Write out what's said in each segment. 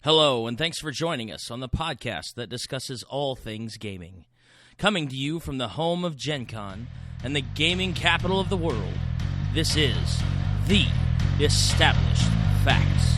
Hello, and thanks for joining us on the podcast that discusses all things gaming. Coming to you from the home of Gen Con and the gaming capital of the world, this is The Established Facts.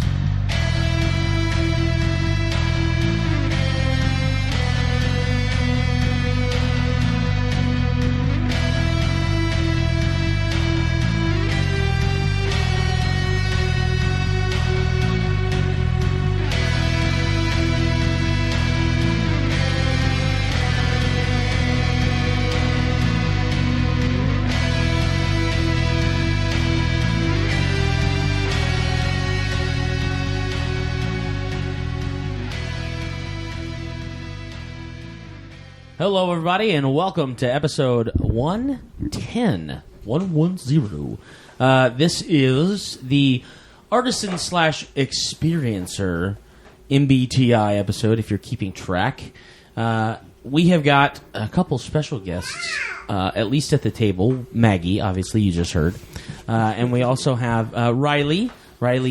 Hello, everybody, and welcome to episode 110. This is the Artisan / Experiencer MBTI episode, if you're keeping track. We have got a couple special guests, at least at the table. Maggie, obviously, you just heard. And we also have Riley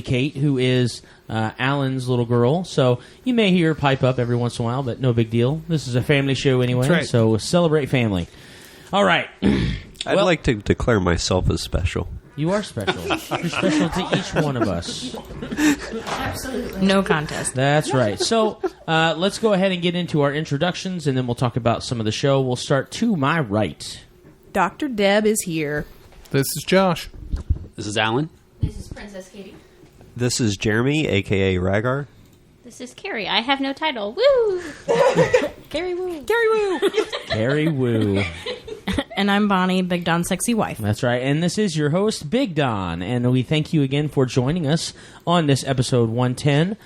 Kate, who is Alan's little girl. So you may hear her pipe up every once in a while, but no big deal. This is a family show anyway, right. So celebrate family. All right. I'd like to declare myself as special. You are special. You're special to each one of us. Absolutely. No contest. That's right. So let's go ahead and get into our introductions, and then we'll talk about some of the show. We'll start to my right. Dr. Deb is here. This is Josh. This is Alan. This is Princess Kaytie. This is Jeremy, a.k.a. Ragaar. This is Kari. I have no title. Woo! Kari Woo. Kari Woo. Kari Woo. And I'm Bonnie, Big Don's sexy wife. That's right. And this is your host, Big Don. And we thank you again for joining us on this episode 110.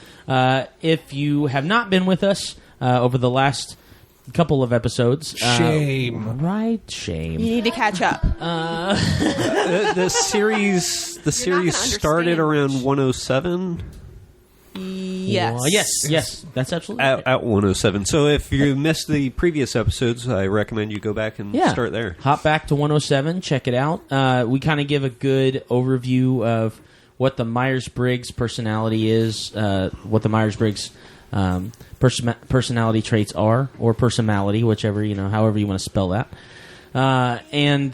If you have not been with us over the last couple of episodes. Shame. Right? Shame. You need to catch up. The series started around 107. Yes. Yes. That's absolutely At 107. So if you missed the previous episodes, I recommend you go back and start there. Hop back to 107. Check it out. We kind of give a good overview of what the Myers-Briggs personality is, what the Myers-Briggs personality traits are, or personality, whichever, however you want to spell that. And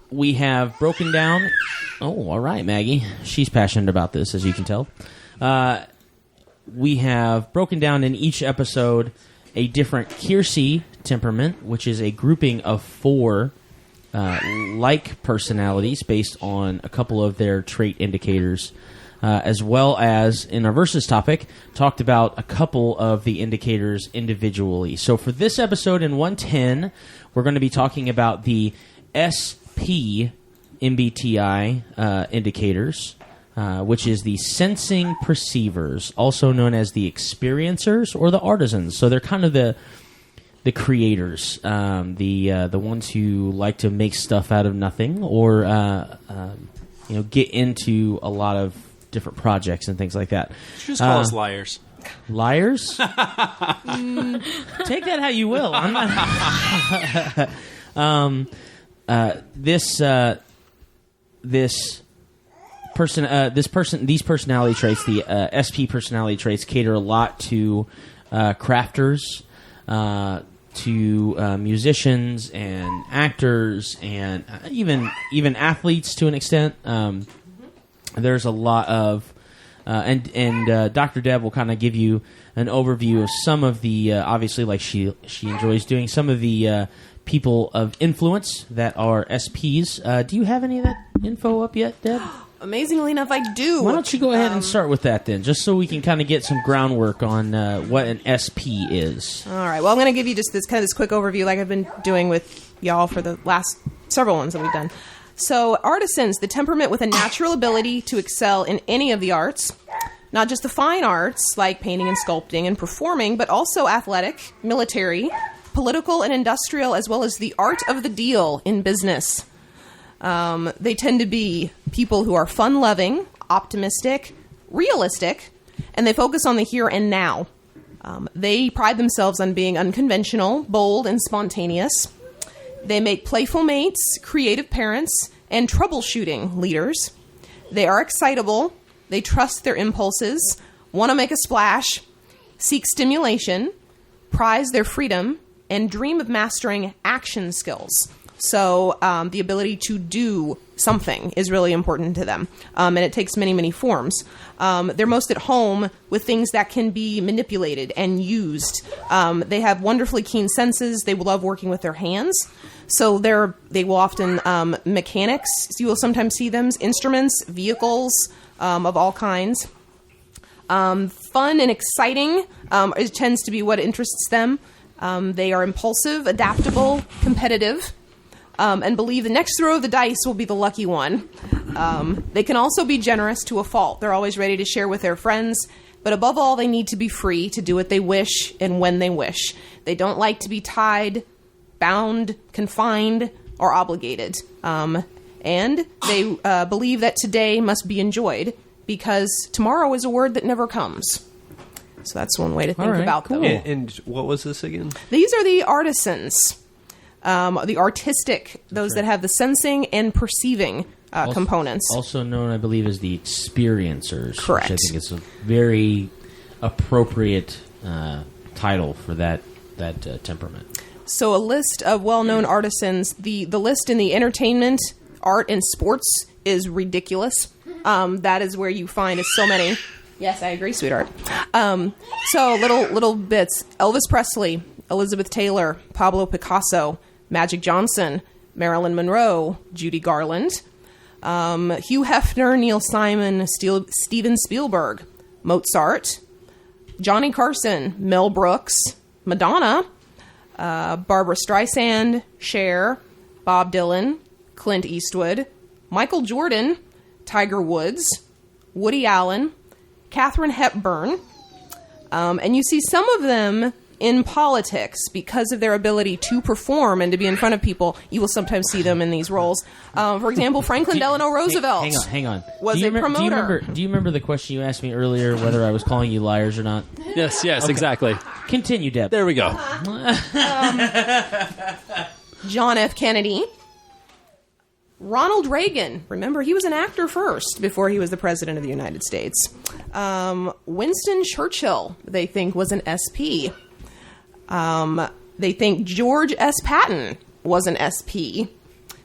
we have broken down... Oh, all right, Maggie. She's passionate about this, as you can tell. We have broken down in each episode a different Kiersey temperament, which is a grouping of 4 like personalities based on a couple of their trait indicators, as well as, in our Versus topic, talked about a couple of the indicators individually. So for this episode in 110, we're going to be talking about the SP MBTI indicators, which is the sensing perceivers, also known as the experiencers or the artisans. So they're kind of the creators, the ones who like to make stuff out of nothing, or get into a lot of different projects and things like that. Just call us liars. Liars? Take that how you will. I'm not. These personality traits, the SP personality traits, cater a lot to crafters, to musicians and actors, and even athletes to an extent. There's a lot of, and Dr. Deb will kind of give you an overview of some of the, obviously, like she enjoys doing, some of the people of influence that are SPs. Do you have any of that info up yet, Deb? Amazingly enough, I do. Why don't you go ahead and start with that then, just so we can kind of get some groundwork on what an SP is. All right. Well, I'm going to give you just this quick overview like I've been doing with y'all for the last several ones that we've done. So, artisans, the temperament with a natural ability to excel in any of the arts, not just the fine arts like painting and sculpting and performing, but also athletic, military, political and industrial, as well as the art of the deal in business. They tend to be people who are fun-loving, optimistic, realistic, and they focus on the here and now. They pride themselves on being unconventional, bold, and spontaneous. They make playful mates, creative parents, and troubleshooting leaders. They are excitable. They trust their impulses, want to make a splash, seek stimulation, prize their freedom, and dream of mastering action skills. So the ability to do something is really important to them, and it takes many, many forms. They're most at home with things that can be manipulated and used. They have wonderfully keen senses. They love working with their hands. So they will often mechanics. You will sometimes see them, instruments, vehicles of all kinds. Fun and exciting it tends to be what interests them. They are impulsive, adaptable, competitive. And believe the next throw of the dice will be the lucky one. They can also be generous to a fault. They're always ready to share with their friends, but above all, they need to be free to do what they wish and when they wish. They don't like to be tied, bound, confined, or obligated. And they believe that today must be enjoyed because tomorrow is a word that never comes. So that's one way to think about them. And what was this again? These are the artisans. The artistic, those that have the sensing and perceiving components. Also known, I believe, as the experiencers. Correct. Which I think is a very appropriate title for that temperament. So a list of well-known artisans. The list in the entertainment, art, and sports is ridiculous. That is where you find so many. Yes, I agree, sweetheart. So little bits. Elvis Presley, Elizabeth Taylor, Pablo Picasso, Magic Johnson, Marilyn Monroe, Judy Garland, Hugh Hefner, Neil Simon, Steven Spielberg, Mozart, Johnny Carson, Mel Brooks, Madonna, Barbara Streisand, Cher, Bob Dylan, Clint Eastwood, Michael Jordan, Tiger Woods, Woody Allen, Katharine Hepburn, and you see some of them in politics because of their ability to perform and to be in front of people. You will sometimes see them in these roles. For example, Franklin Delano Roosevelt. Hang on. Was a promoter. Do you remember the question you asked me earlier, whether I was calling you liars or not? Yes, okay. Exactly. Continue, Deb. There we go. John F. Kennedy. Ronald Reagan. Remember, he was an actor first before he was the president of the United States. Winston Churchill, they think, was an SP. They think George S. Patton was an SP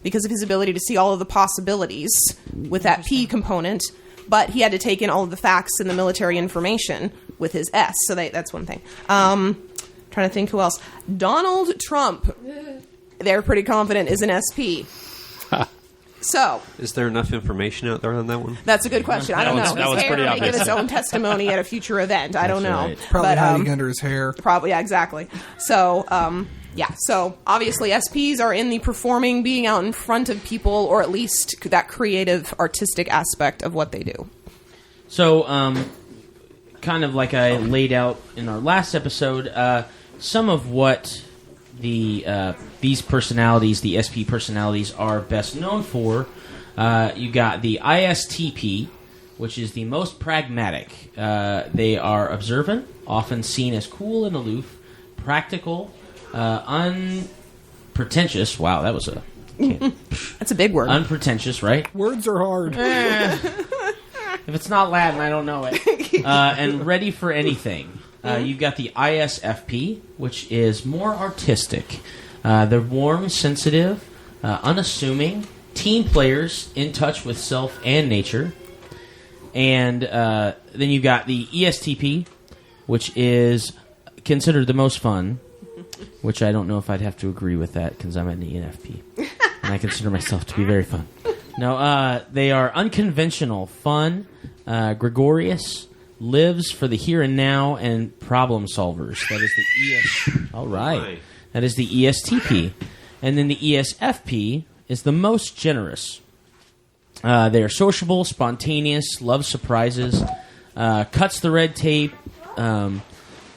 because of his ability to see all of the possibilities with that P component, but he had to take in all of the facts and the military information with his S, so that's one thing. Trying to think who else. Donald Trump, they're pretty confident, is an SP. So, is there enough information out there on that one? That's a good question. I don't know. That was pretty obvious. May give his own testimony at a future event. I don't know. Right. Probably hiding under his hair. Probably, yeah, exactly. So, So obviously, SPs are in the performing, being out in front of people, or at least that creative, artistic aspect of what they do. So, kind of like I laid out in our last episode, some of what these personalities, the SP personalities, are best known for. You got the ISTP, which is the most pragmatic. They are observant, often seen as cool and aloof, practical, unpretentious. Wow, that was that's a big word. Unpretentious, right? Words are hard. If it's not Latin, I don't know it. And ready for anything. You've got the ISFP, which is more artistic. They're warm, sensitive, unassuming, team players, in touch with self and nature. And then you've got the ESTP, which is considered the most fun, which I don't know if I'd have to agree with that because I'm an ENFP. And I consider myself to be very fun. No, they are unconventional, fun, gregarious, lives for the here and now, and problem solvers. That is the All right. That is the ESTP. And then the ESFP is the most generous. They are sociable, spontaneous, loves surprises, cuts the red tape,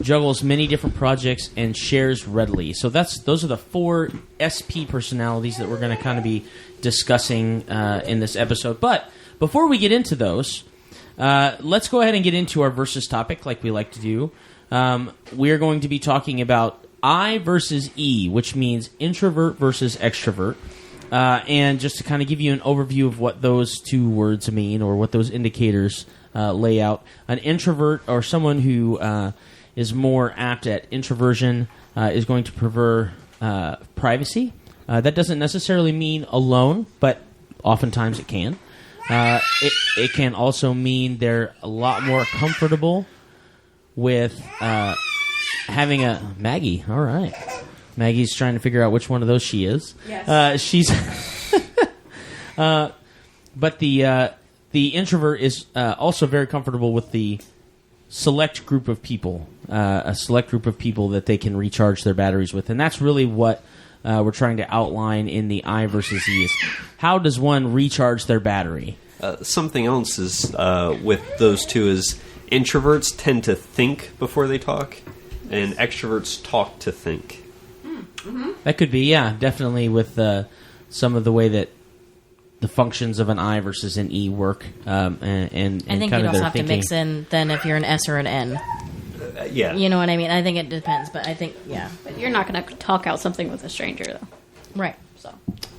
juggles many different projects, and shares readily. So those are the 4 SP personalities that we're going to kind of be discussing in this episode. But before we get into those, let's go ahead and get into our versus topic like we like to do. We are going to be talking about I versus E, which means introvert versus extrovert. And just to kind of give you an overview of what those two words mean, or what those indicators layout. An introvert or someone who is more apt at introversion is going to prefer privacy. That doesn't necessarily mean alone, but oftentimes it can. It can also mean they're a lot more comfortable with having a Maggie. All right, Maggie's trying to figure out which one of those she is. Yes. She's. But the introvert is also very comfortable with the select group of people, a select group of people that they can recharge their batteries with, and that's really what we're trying to outline in the I versus E. Is how does one recharge their battery? Something else is with those two is introverts tend to think before they talk, and extroverts talk to think. Mm-hmm. That could be, yeah, definitely with some of the way that the functions of an I versus an E work, and I think kind you'd of also their have thinking. to mix in then if you're an S or an N. Yeah. You know what I mean? I think it depends, but I think, yeah. But you're not going to talk out something with a stranger, though. Right.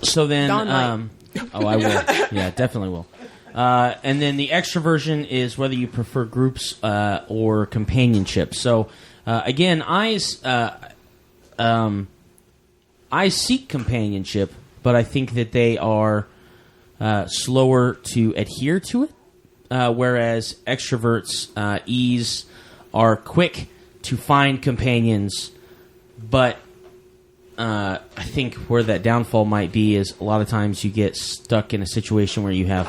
So then, Don might. oh, I will. Yeah, definitely will. And then the extroversion is whether you prefer groups or companionship. So again, I seek companionship, but I think that they are slower to adhere to it, whereas extroverts, E's, are quick to find companions, but I think where that downfall might be is a lot of times you get stuck in a situation where you have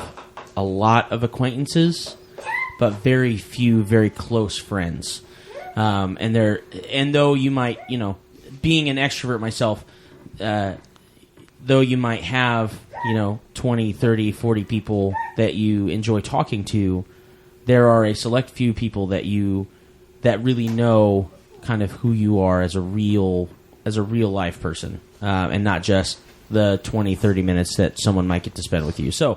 a lot of acquaintances, but very few very close friends. And though you might, being an extrovert myself, though you might have, 20, 30, 40 people that you enjoy talking to, there are a select few people that really know kind of who you are as a real life person, and not just the 20, 30 minutes that someone might get to spend with you. So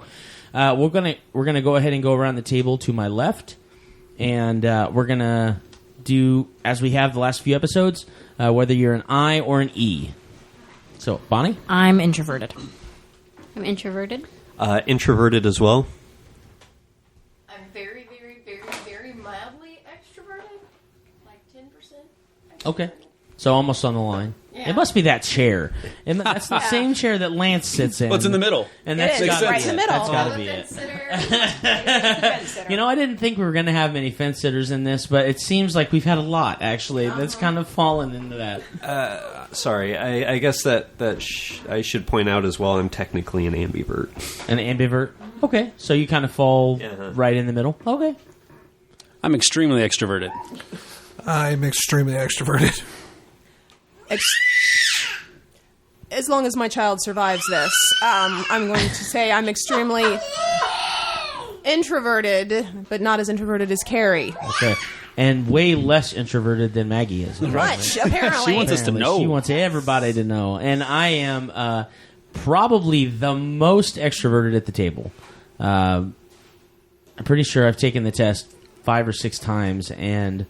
we're gonna go ahead and go around the table to my left, and we're gonna do as we have the last few episodes, whether you're an I or an E. So Bonnie, I'm introverted. I'm introverted. Introverted as well. I'm very, very, very, very mildly extroverted. Like 10%. okay, so almost on the line. Yeah. It must be that chair, and that's the same chair that Lance sits in. What's in the middle? And It that's is, gotta right be in the it. middle. That's gotta I'm be a it. fence sitter. I didn't think we were going to have many fence sitters in this, but it seems like we've had a lot, actually. That's kind of fallen into that. Sorry, I guess that I should point out as well. I'm technically an ambivert. An ambivert? Okay, so you kind of fall right in the middle. Okay. I'm extremely extroverted. I'm extremely extroverted. As long as my child survives this, I'm going to say I'm extremely introverted, but not as introverted as Kari. Okay. And way less introverted than Maggie is. Much, apparently. She wants us to Apparently, know. She wants everybody to know. And I am probably the most extroverted at the table. I'm pretty sure I've taken the test 5 or 6 times, and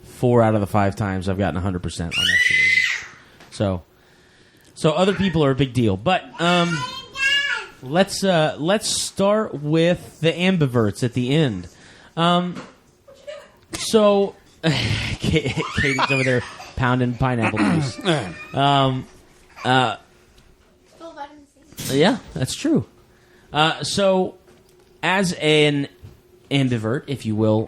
4 out of the 5 times I've gotten 100% on extroversion. So other people are a big deal. But let's start with the ambiverts at the end. So Katie's over there pounding pineapple juice. Yeah, that's true. So as an ambivert, if you will,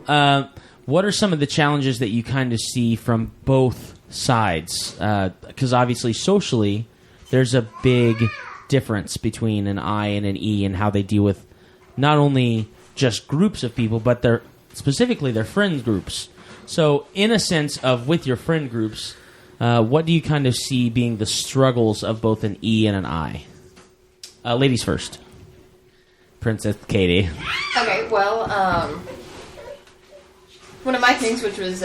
what are some of the challenges that you kind of see from both sides? Because obviously socially, there's a big difference between an I and an E and how they deal with not only just groups of people, but specifically their friend groups. So in a sense of with your friend groups, what do you kind of see being the struggles of both an E and an I? Ladies first. Princess Kaytie. Okay, well, one of my things, which was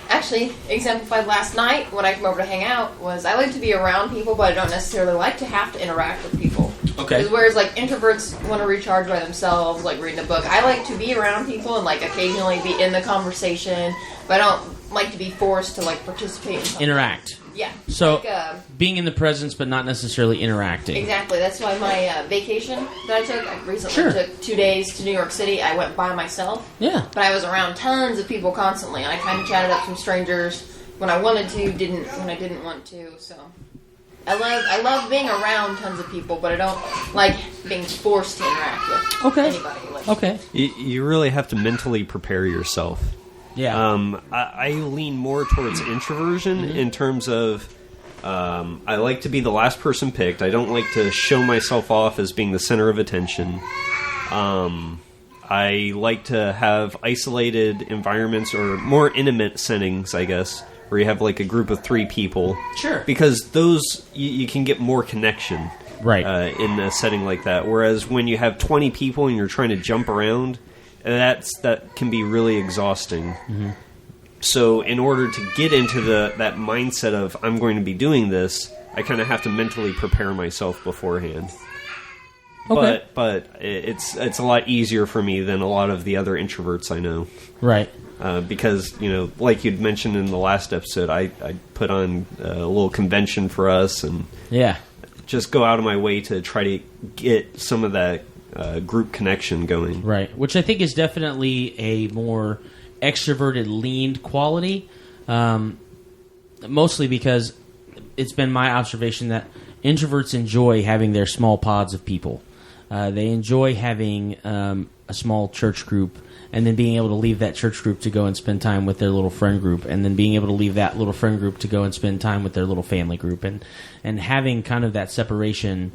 actually exemplified last night when I came over to hang out, was I like to be around people, but I don't necessarily like to have to interact with people. Okay. Whereas like introverts want to recharge by themselves, like reading a book. I like to be around people and like occasionally be in the conversation, but I don't like to be forced to like participate in something. Interact. Yeah. So like, being in the presence, but not necessarily interacting. exactly. That's why my vacation that I took, I recently took 2 days to New York City. I went by myself. Yeah. But I was around tons of people constantly, and I kind of chatted up some strangers when I wanted to, when I didn't want to. So I love being around tons of people, but I don't like being forced to interact with anybody. Like, Okay. You really have to mentally prepare yourself. Yeah. I lean more towards introversion in terms of I like to be the last person picked. I don't like to show myself off as being the center of attention. I like to have isolated environments or more intimate settings, I guess, where you have like a group of 3 people. Sure. Because those, you can get more connection. Right. In a setting like that. Whereas when you have 20 people and you're trying to jump around, that can be really exhausting. Mm-hmm. So in order to get into that mindset of I'm going to be doing this, I kind of have to mentally prepare myself beforehand. Okay. But it's a lot easier for me than a lot of the other introverts I know. Right. Because, like you'd mentioned in the last episode, I put on a little convention for us and just go out of my way to try to get some of that group connection going. Right, which I think is definitely a more extroverted, leaned quality. Mostly because it's been my observation that introverts enjoy having their small pods of people. They enjoy having a small church group and then being able to leave that church group to go and spend time with their little friend group, and then being able to leave that little friend group to go and spend time with their little family group. And having kind of that separation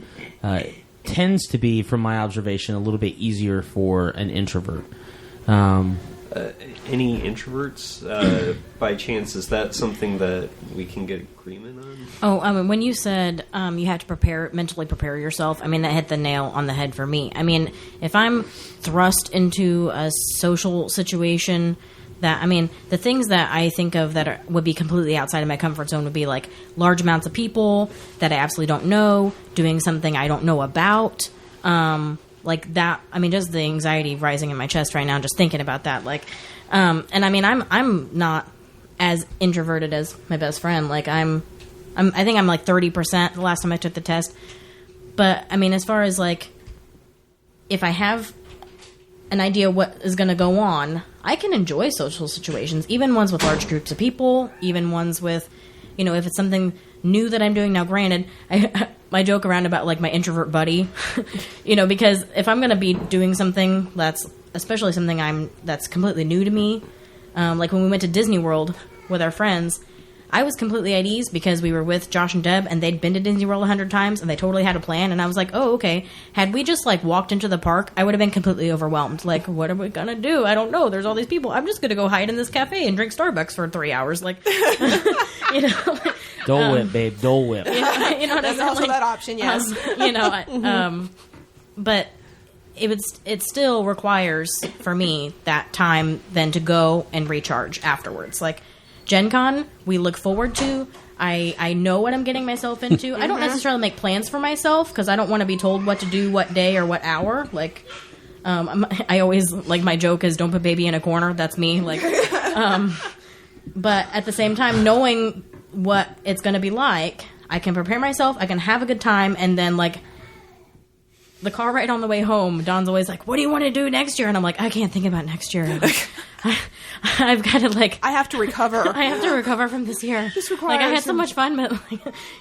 tends to be, from my observation, a little bit easier for an introvert. Any introverts, by chance, is that something that we can get agreement on? Oh, when you said you have to mentally prepare yourself, that hit the nail on the head for me. If I'm thrust into a social situation the things that I think of that would be completely outside of my comfort zone would be like large amounts of people that I absolutely don't know, doing something I don't know about, like that. Just the anxiety rising in my chest right now, just thinking about that. I'm not as introverted as my best friend. I think I'm like 30% the last time I took the test. But as far as if I have an idea what is going to go on, I can enjoy social situations, even ones with large groups of people, even ones with, if it's something new that I'm doing. Now, granted, I joke around about my introvert buddy, because if I'm going to be doing something that's, especially something that's completely new to me, like when we went to Disney World with our friends, I was completely at ease because we were with Josh and Deb, and they'd been to Disney World 100 times, and they totally had a plan, and I was like, oh, okay. Had we just, walked into the park, I would have been completely overwhelmed. What are we going to do? I don't know. There's all these people. I'm just going to go hide in this cafe and drink Starbucks for 3 hours. Dole Whip, babe. Dole Whip. You know what There's I mean? also that option, yes. But it still requires, for me, that time then to go and recharge afterwards. Gen Con, we look forward to. I know what I'm getting myself into. I don't necessarily make plans for myself because I don't want to be told what to do, what day, or what hour. I always, my joke is don't put baby in a corner. That's me. But at the same time, knowing what it's going to be like, I can prepare myself. I can have a good time. And then, the car ride on the way home, Don's always like, what do you want to do next year? And I'm like, I can't think about next year. I've got to I have to recover. I have to recover from this year. This requires I had so much fun, but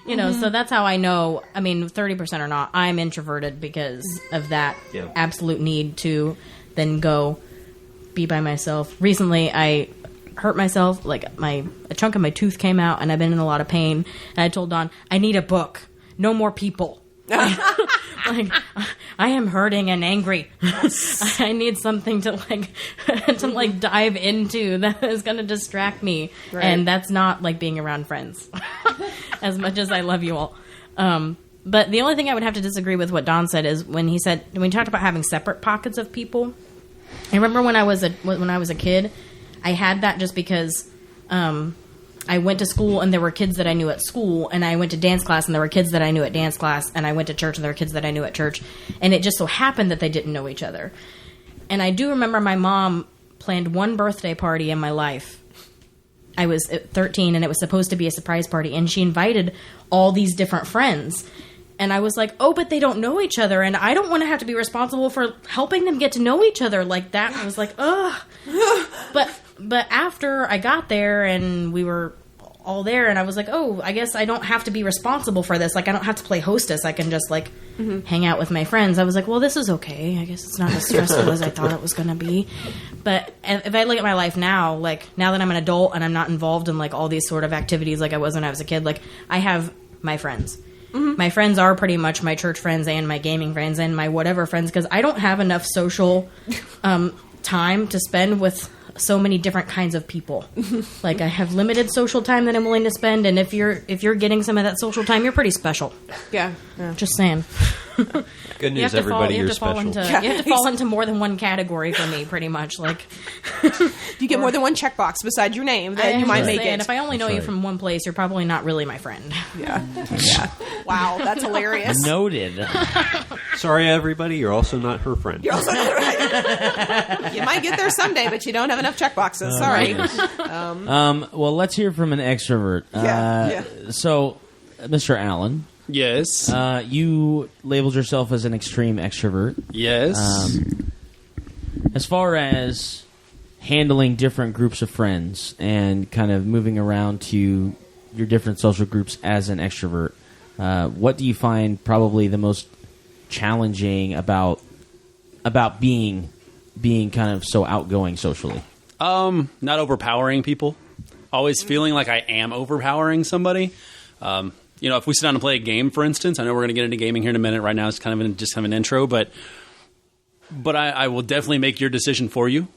so that's how I know. 30% or not, I'm introverted because of that absolute need to then go be by myself. Recently, I hurt myself. A chunk of my tooth came out, and I've been in a lot of pain. And I told Don, I need a book. No more people. I am hurting and angry. I need something to dive into that is going to distract me, and that's not being around friends. As much as I love you all, but the only thing I would have to disagree with what Don said is when he talked about having separate pockets of people. I remember when I was a kid, I had that just because. I went to school and there were kids that I knew at school, and I went to dance class and there were kids that I knew at dance class, and I went to church and there were kids that I knew at church, and it just so happened that they didn't know each other. And I do remember my mom planned one birthday party in my life. I was 13 and it was supposed to be a surprise party, and she invited all these different friends. And I was like, oh, but they don't know each other, and I don't want to have to be responsible for helping them get to know each other like that. I was like, ugh. But after I got there and we were all there, and I was like, oh, I guess I don't have to be responsible for this. Like, I don't have to play hostess. I can just, like, hang out with my friends. I was like, well, this is okay. I guess it's not as stressful as I thought it was going to be. But if I look at my life now, like, now that I'm an adult and I'm not involved in, like, all these sort of activities like I was when I was a kid, like, I have my friends. My friends are pretty much my church friends and my gaming friends and my whatever friends, because I don't have enough social time to spend with so many different kinds of people. Like, I have limited social time that I'm willing to spend, and if you're getting some of that social time, you're pretty special. Yeah. Just saying. Good news, everybody, you're special. You have to fall into more than one category for me, pretty much. Like, you get more than one checkbox beside your name, then you might make it. And if I only know you from one place, you're probably not really my friend. Yeah. Wow, that's hilarious. Noted. Sorry, everybody, you're also not her friend. You're also not right. You might get there someday, but you don't have enough checkboxes. Sorry. Well, let's hear from an extrovert. So, Mr. Allen. Yes. You labeled yourself as an extreme extrovert. Yes. As far as handling different groups of friends and kind of moving around to your different social groups as an extrovert, what do you find probably the most challenging about being kind of so outgoing socially? Not overpowering people. Always feeling like I am overpowering somebody. If we sit down and play a game, for instance, I know we're going to get into gaming here in a minute. Right now, it's kind of an intro, but I will definitely make your decision for you.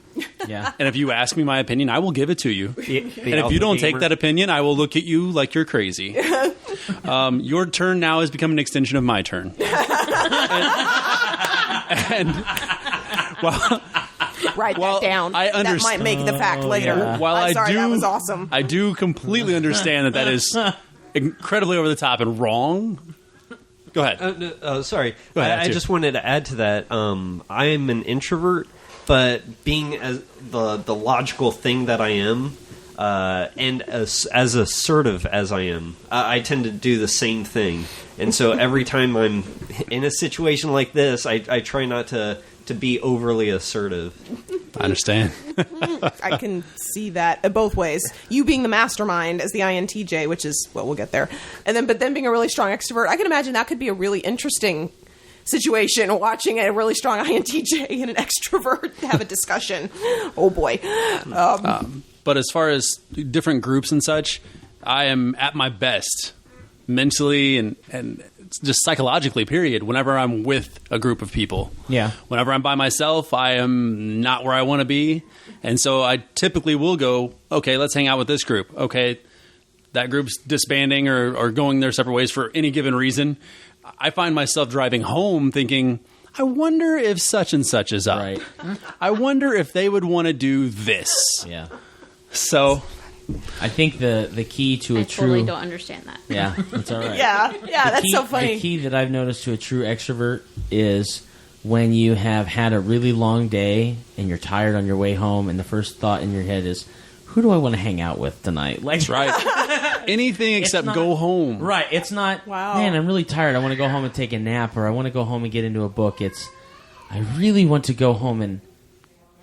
Yeah. And if you ask me my opinion, I will give it to you. And if you don't take that opinion, I will look at you like you're crazy. Your turn now has become an extension of my turn. Write that down. That might make the fact later. Yeah. While that was awesome. I do completely understand that is incredibly over the top and wrong. Go ahead. Sorry. Go ahead, I just wanted to add to that. I am an introvert, but being as the logical thing that I am, and as assertive as I am, I tend to do the same thing. And so every time I'm in a situation like this, I try not to be overly assertive. I understand. I can see that both ways. You being the mastermind as the INTJ, which is, well, we'll get there. But then being a really strong extrovert, I can imagine that could be a really interesting situation, watching a really strong INTJ and an extrovert have a discussion. Oh, boy. But as far as different groups and such, I am at my best mentally and just psychologically, period, whenever I'm with a group of people. Yeah. Whenever I'm by myself, I am not where I want to be. And so I typically will go, okay, let's hang out with this group. Okay, that group's disbanding or going their separate ways for any given reason. I find myself driving home thinking, I wonder if such and such is up. Right. I wonder if they would want to do this. Yeah. So I think the key to I a true... totally don't understand that. Yeah, that's all right. Yeah, that's so funny. The key that I've noticed to a true extrovert is when you have had a really long day and you're tired on your way home, and the first thought in your head is, who do I want to hang out with tonight? Like, that's right. Anything except go home. Right. It's not, wow, man, I'm really tired. I want to go home and take a nap, or I want to go home and get into a book. It's, I really want to go home and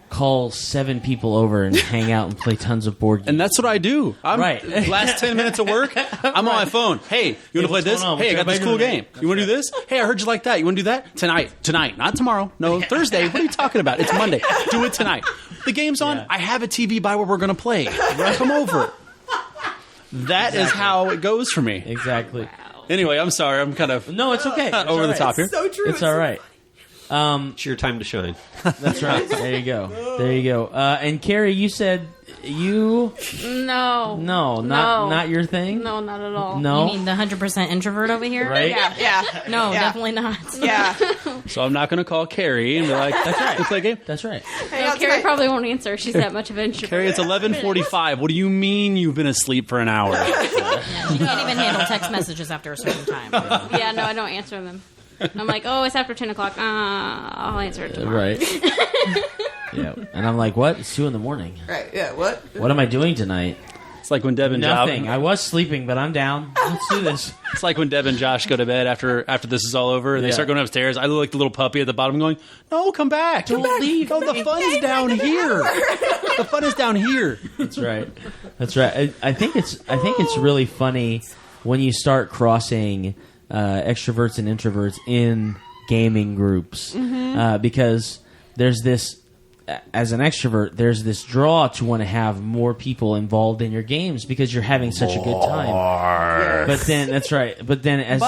call 7 people over and hang out and play tons of board games. And that's what I do. Right. Last 10 minutes of work, I'm on my phone. Hey, you want to play this? Hey, I got this cool game. You want to do this? Hey, I heard you like that. You want to do that? Tonight. Not tomorrow. No, Thursday. What are you talking about? It's Monday. Do it tonight. The game's on. Yeah. I have a TV by where we're going to play. Come over. That is how it goes for me. Exactly. Wow. Anyway, I'm sorry. I'm kind of... No, it's okay. over the top here. It's so true. It's all right. It's your time to shine. That's right. There you go. And Kari, you said You? No. No, not your thing? No, not at all. No? You mean the 100% introvert over here? Right? Yeah. No, Yeah. definitely not. Yeah. So I'm not going to call Kari and be like, "That's right, let's play a game." That's right. No, Kari probably won't answer. She's that much of an introvert. Kari, it's 11:45. What do you mean you've been asleep for an hour? She can't even handle text messages after a certain time. Yeah, no, I don't answer them. I'm like, oh, it's after 10 o'clock. I'll answer it tomorrow. Right. Yeah. And I'm like, what? It's 2 a.m. Right. Yeah. What? What am I doing tonight? It's like when Deb and Nothing. Josh. I was sleeping, but I'm down. Let's do this. It's like when Deb and Josh go to bed after this is all over, and they start going upstairs. I look like the little puppy at the bottom, going, "No, come back! Don't leave! No, the fun's down here. The fun is down here." That's right. That's right. I think it's really funny when you start crossing extroverts and introverts in gaming groups, because there's this. As an extrovert, there's this draw to want to have more people involved in your games because you're having such a good time. But then, that's right. But then,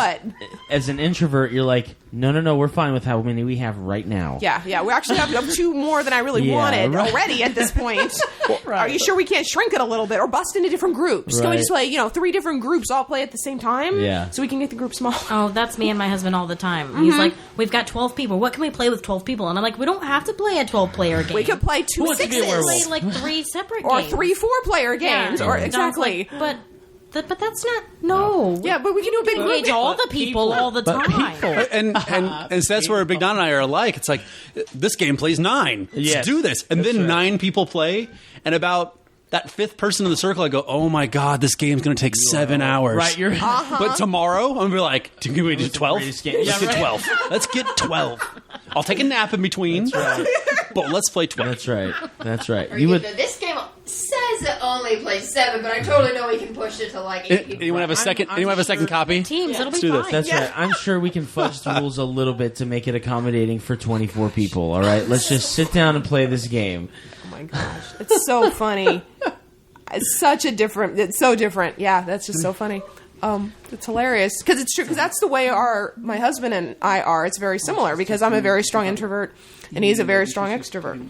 as an introvert, you're like, no, we're fine with how many we have right now. Yeah. We actually have 2 more than I really wanted already at this point. Are you sure we can't shrink it a little bit or bust into different groups? Can we just play, 3 different groups all play at the same time? Yeah. So we can get the group small. Oh, that's me and my husband all the time. He's like, we've got 12 people. What can we play with 12 people? And I'm like, we don't have to play a 12-player game. We could play 2 wants to be a sixes. werewolf? Play like 3 separate Or games. 3 4-player games. Yeah. Or And I was exactly. like, but that's not no. Yeah, but we can do a big group. Engage all the people all the time. And so that's where Big Don and I are alike. It's like, this game plays 9. Let's do this. And then 9 people play, and about that 5th person in the circle, I go, "Oh my god, this game's going to take 7 hours." Right, you're But tomorrow, I'm going to be like, "Can we do 12? Let's get 12. Let's get 12. I'll take a nap in between, but let's play 12. That's right. You would. This game says it only plays 7, but I totally know we can push it to like 8 people. Anyone have a second? Anyone have a second copy? Teams, it'll Let's be do fine. this. That's right. I'm sure we can fudge the rules a little bit to make it accommodating for 24 people. All right, let's just sit down and play this game. Oh my gosh. It's so funny. It's so different. Yeah, that's just so funny. It's hilarious because it's true. Because that's the way my husband and I are. It's very similar because I'm a very strong introvert and he's a very strong extrovert.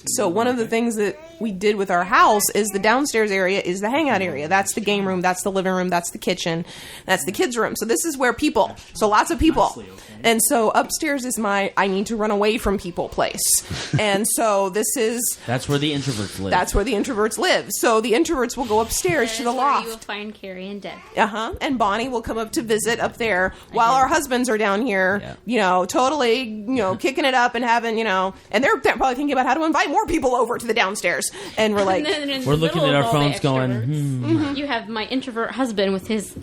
So one of the things that we did with our house is the downstairs area is the hangout area. That's the game room. That's the living room. That's the kitchen. That's the kids' room. So this is where people. So lots of people. And so upstairs is my I need to run away from people place. And so that's where the introverts live. That's where the introverts live. So the introverts will go upstairs to the loft. You will find Kari and Deb. And Bonnie will come up to visit up there while our husbands are down here, totally, kicking it up and having, and they're probably thinking about how to invite more people over to the downstairs. And we're like, we're looking at our phones going, You have my introvert husband with his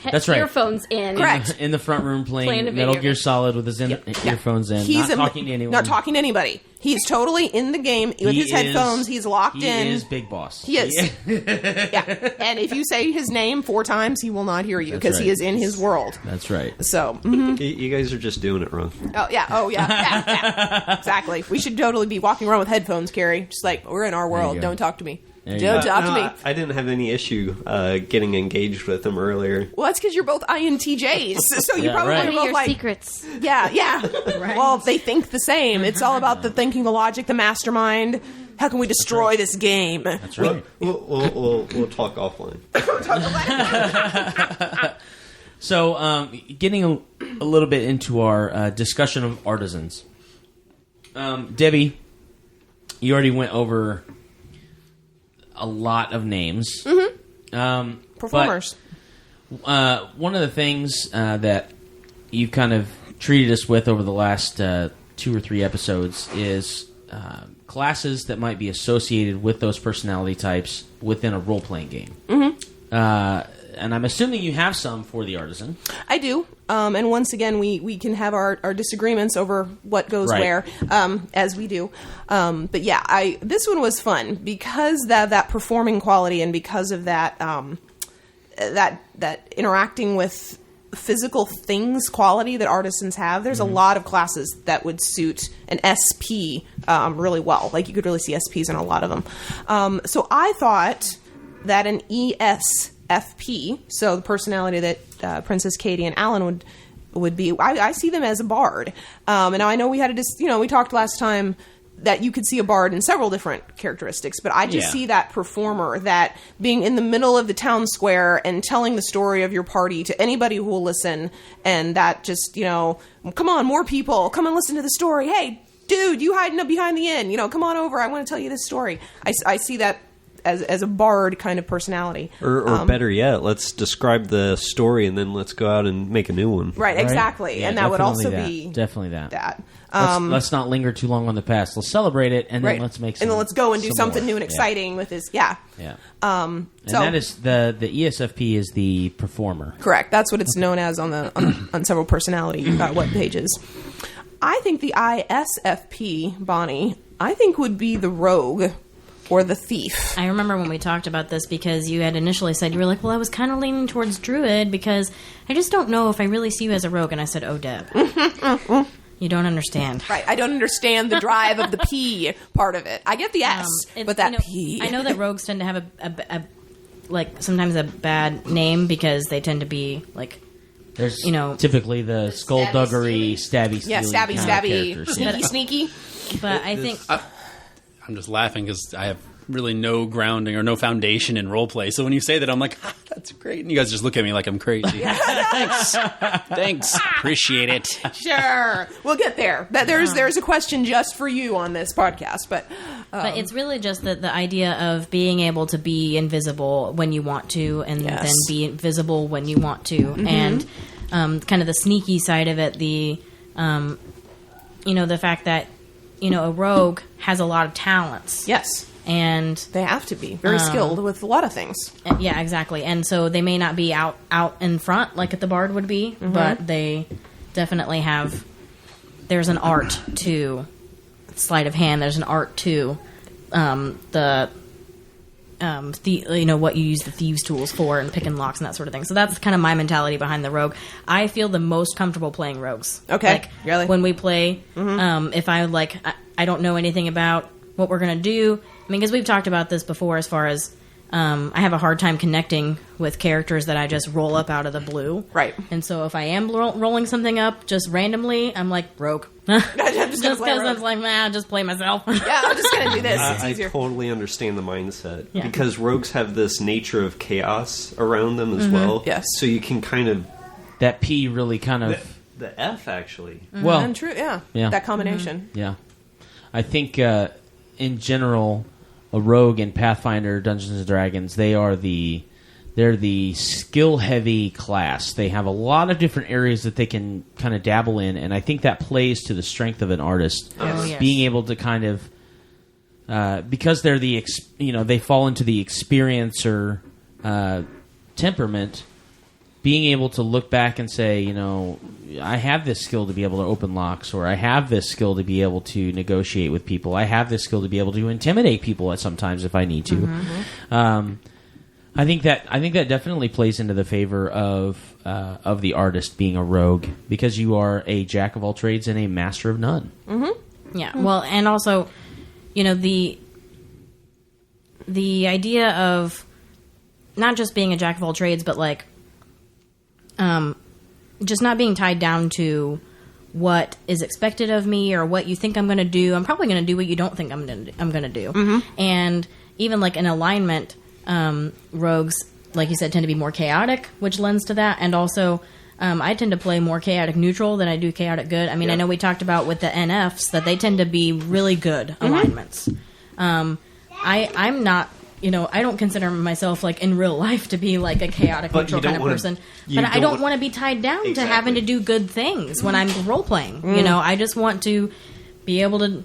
That's right. earphones in. Correct. In the front room playing a Metal video Gear game. Solid with his earphones in, he's not talking to anyone. Not talking to anybody. He's totally in the game with his headphones. He's locked in. He is Big Boss. He is. Yeah. And if you say his name 4 times, he will not hear you because That's he right. is in his world. That's right. So, You guys are just doing it wrong. Oh yeah. Exactly. We should totally be walking around with headphones, Carrie. Just like, we're in our world. go. Don't talk to me. There you Don't go. talk to me. I didn't have any issue getting engaged with them earlier. Well, that's because you're both INTJs. So you Yeah, probably right. are both Your like, secrets. yeah. Well, they think the same. It's all about the thinking, the logic, the mastermind. How can we destroy this game? That's right. We'll talk offline. So, getting a little bit into our discussion of artisans. Debbie, you already went over a lot of names. Performers. But, one of the things that you've kind of treated us with over the last 2 or 3 episodes is classes that might be associated with those personality types within a role-playing game. And I'm assuming you have some for the artisan. I do. And once again, we can have our disagreements over what goes Right. where, as we do. But yeah, this one was fun because that performing quality and because of that that interacting with physical things quality that artisans have. There's a lot of classes that would suit an SP really well. Like you could really see SPs in a lot of them. So I thought that an ESFP, so the personality that Princess Kaytie and Alan would be, I see them as a bard. And now I know we had we talked last time that you could see a bard in several different characteristics, but I just see that performer, that being in the middle of the town square and telling the story of your party to anybody who will listen, and that just, come on, more people, come and listen to the story. Hey, dude, you hiding up behind the inn, come on over, I want to tell you this story. I see that as a bard kind of personality. Or better yet, let's describe the story and then let's go out and make a new one. Right, exactly. Yeah, and that would also be... Definitely that. Let's not linger too long on the past. Let's celebrate it, and then let's make some... And then let's go and do something new and exciting with this. Yeah. And that is... The ESFP is the performer. Correct. That's what it's known as on several personality web pages. I think the ISFP, Bonnie, would be the rogue. Or the thief. I remember when we talked about this because you had initially said, you were like, well, I was kind of leaning towards druid because I just don't know if I really see you as a rogue. And I said, oh, Deb, you don't understand. Right. I don't understand the drive of the P part of it. I get the S, but that P. I know that rogues tend to have sometimes a bad name because they tend to be like... There's typically the skullduggery, stabby, stabby, sneaky. But I think... I'm just laughing because I have really no grounding or no foundation in role play. So when you say that, I'm like, that's great. And you guys just look at me like I'm crazy. Thanks. Appreciate it. Sure. We'll get there. There's a question just for you on this podcast. But it's really just the idea of being able to be invisible when you want to and then be visible when you want to. Mm-hmm. And kind of the sneaky side of it, the fact that a rogue has a lot of talents. Yes. And they have to be very skilled with a lot of things. Yeah, exactly. And so they may not be out in front like the bard would be, but they definitely have... There's an art to sleight of hand. There's an art to what you use the thieves' tools for and picking locks and that sort of thing. So that's kind of my mentality behind the rogue. I feel the most comfortable playing rogues. Okay, really? When we play, if I don't know anything about what we're going to do. I mean, because we've talked about this before as far as I have a hard time connecting with characters that I just roll up out of the blue. Right. And so if I am rolling something up just randomly, I'm like, rogue. Just because I'm like, I'll just play myself. Yeah, I'm just going to do this. I totally understand the mindset. Yeah. Because rogues have this nature of chaos around them as well. Yes. So you can kind of... That P really kind of... The F, actually. Mm-hmm. Well... And true, yeah. That combination. Mm-hmm. Yeah. I think, in general... A rogue in Pathfinder, Dungeons and Dragons, they're the skill-heavy class. They have a lot of different areas that they can kind of dabble in, and I think that plays to the strength of an artist. Oh, yes. Being able to kind of, because they're they fall into the experiencer temperament. Being able to look back and say, I have this skill to be able to open locks, or I have this skill to be able to negotiate with people. I have this skill to be able to intimidate people at sometimes if I need to. Mm-hmm. I think that definitely plays into the favor of the artist being a rogue, because you are a jack of all trades and a master of none. Mm-hmm. Yeah. Well, and also, the idea of not just being a jack of all trades, but like. Just not being tied down to what is expected of me or what you think I'm going to do. I'm probably going to do what you don't think I'm going to do. Mm-hmm. And even like in alignment, rogues, like you said, tend to be more chaotic, which lends to that. And also, I tend to play more chaotic neutral than I do chaotic good. I mean, I know we talked about with the NFs that they tend to be really good alignments. I'm not... I don't consider myself, like, in real life to be, like, a chaotic, neutral kind of person. But I don't want to be tied down to having to do good things when I'm role-playing. I just want to be able to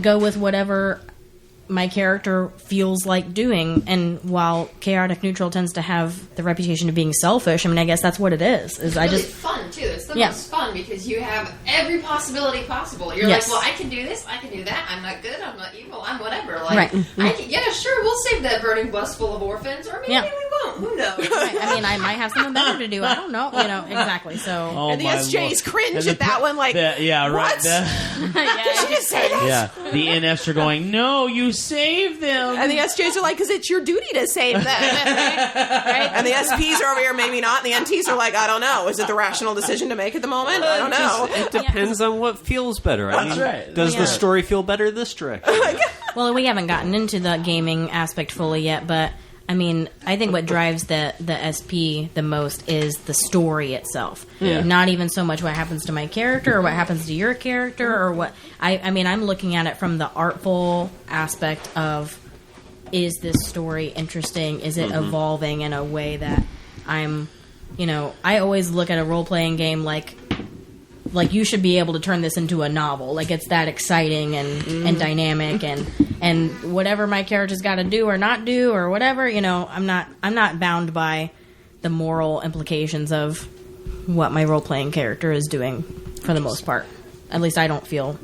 go with whatever my character feels like doing. And while chaotic neutral tends to have the reputation of being selfish, I mean, I guess that's what it is. It's really fun, too. It's the most fun because you have every possibility possible. You're like, well, I can do this, I can do that. I'm not good, I'm not evil, I'm whatever. Like, sure, we'll save that burning bus full of orphans, or maybe we Who knows? Right. I mean, I might have something better to do. I don't know. Exactly. So, and the SJs cringe at that one, like, what? Right. Did she just say that? Yeah, the NFs are going, no, you saved them. And the SJs are like, because it's your duty to save them. Right? And the SPs are over here, maybe not. And the NTs are like, I don't know. Is it the rational decision to make at the moment? I don't know. It depends on what feels better. That's right. Does the story feel better this direction? well, we haven't gotten into the gaming aspect fully yet, but I mean, I think what drives the SP the most is the story itself. Yeah. Not even so much what happens to my character or what happens to your character or what. I mean, I'm looking at it from the artful aspect of, is this story interesting? Is it evolving in a way that I'm, I always look at a role-playing game like you should be able to turn this into a novel. Like, it's that exciting and dynamic and whatever my character's got to do or not do or whatever, I'm not bound by the moral implications of what my role-playing character is doing for the most part. At least I don't feel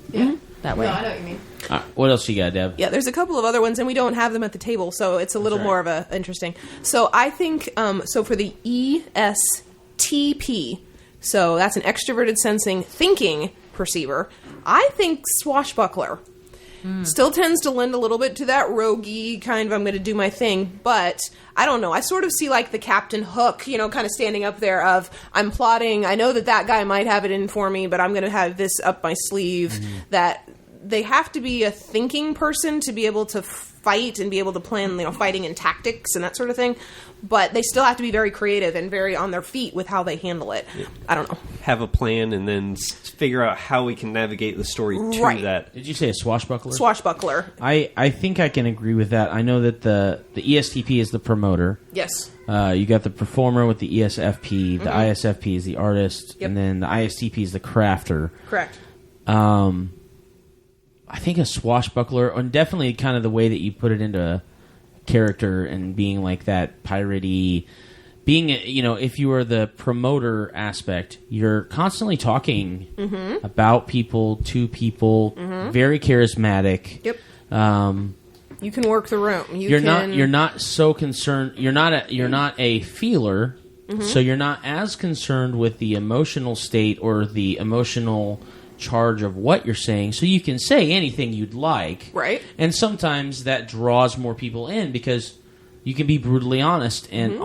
that way. No, I know what you mean. What else you got, Deb? Yeah, there's a couple of other ones, and we don't have them at the table, so it's a little more of a interesting. So I think, so for the ESTP, so that's an extroverted sensing thinking perceiver, I think swashbuckler. Still tends to lend a little bit to that roguey kind of, I'm going to do my thing, but I don't know. I sort of see like the Captain Hook, kind of standing up there of, I'm plotting, I know that guy might have it in for me, but I'm going to have this up my sleeve. That they have to be a thinking person to be able to fight and be able to plan, fighting and tactics and that sort of thing. But they still have to be very creative and very on their feet with how they handle it. Yeah. I don't know. Have a plan and then figure out how we can navigate the story to that. Did you say a swashbuckler? Swashbuckler. I think I can agree with that. I know that the ESTP is the promoter. Yes. You got the performer with the ESFP. The ISFP is the artist. Yep. And then the ISTP is the crafter. Correct. I think a swashbuckler, and definitely kind of the way that you put it into character and being like that piratey, being, if you are the promoter aspect, you're constantly talking about people, to people, very charismatic. Yep. You can work the room. You're not so concerned. You're not a feeler, so you're not as concerned with the emotional state or the emotional charge of what you're saying, so you can say anything you'd like, right? And sometimes that draws more people in because you can be brutally honest, and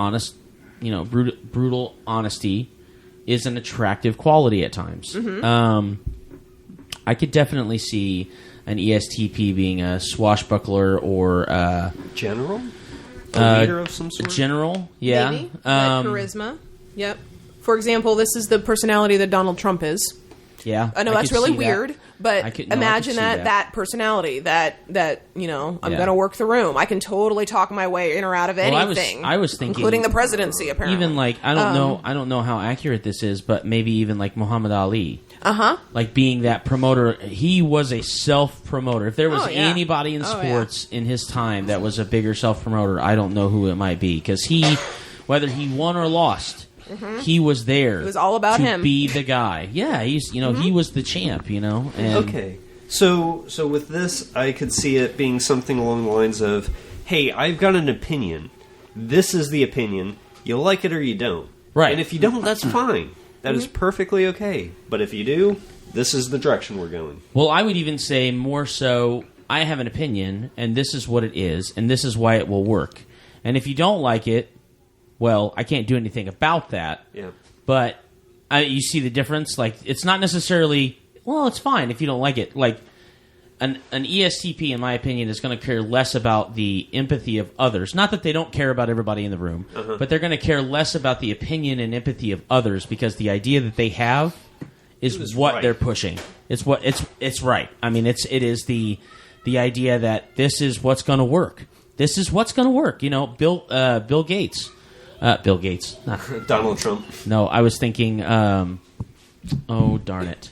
brutal honesty is an attractive quality at times. I could definitely see an ESTP being a swashbuckler or general, a leader of some sort. General, yeah, maybe. Charisma. Yep. For example, this is the personality that Donald Trump is. Yeah, I know that's really weird, but imagine that personality that I'm going to work the room. I can totally talk my way in or out of anything. I was thinking, including the presidency. Apparently, even like I don't know how accurate this is, but maybe even like Muhammad Ali. Like being that promoter, he was a self-promoter. If there was anybody in sports in his time that was a bigger self-promoter, I don't know who it might be, because whether he won or lost. He was there. It was all about to him. Be the guy. Yeah, he's he was the champ. And okay, so with this, I could see it being something along the lines of, "Hey, I've got an opinion. This is the opinion. You like it or you don't. Right. And if you don't, that's fine. That is perfectly okay. But if you do, this is the direction we're going." Well, I would even say more so, I have an opinion, and this is what it is, and this is why it will work. And if you don't like it, well, I can't do anything about that. Yeah. But you see the difference? Like, it's not necessarily, well, it's fine if you don't like it. Like, an ESTP, in my opinion, is going to care less about the empathy of others. Not that they don't care about everybody in the room, but they're going to care less about the opinion and empathy of others, because the idea that they have is what they're pushing. It's right. I mean, it is the idea that this is what's going to work. This is what's going to work. Bill Gates. Bill Gates. Donald Trump. No, I was thinking, darn it.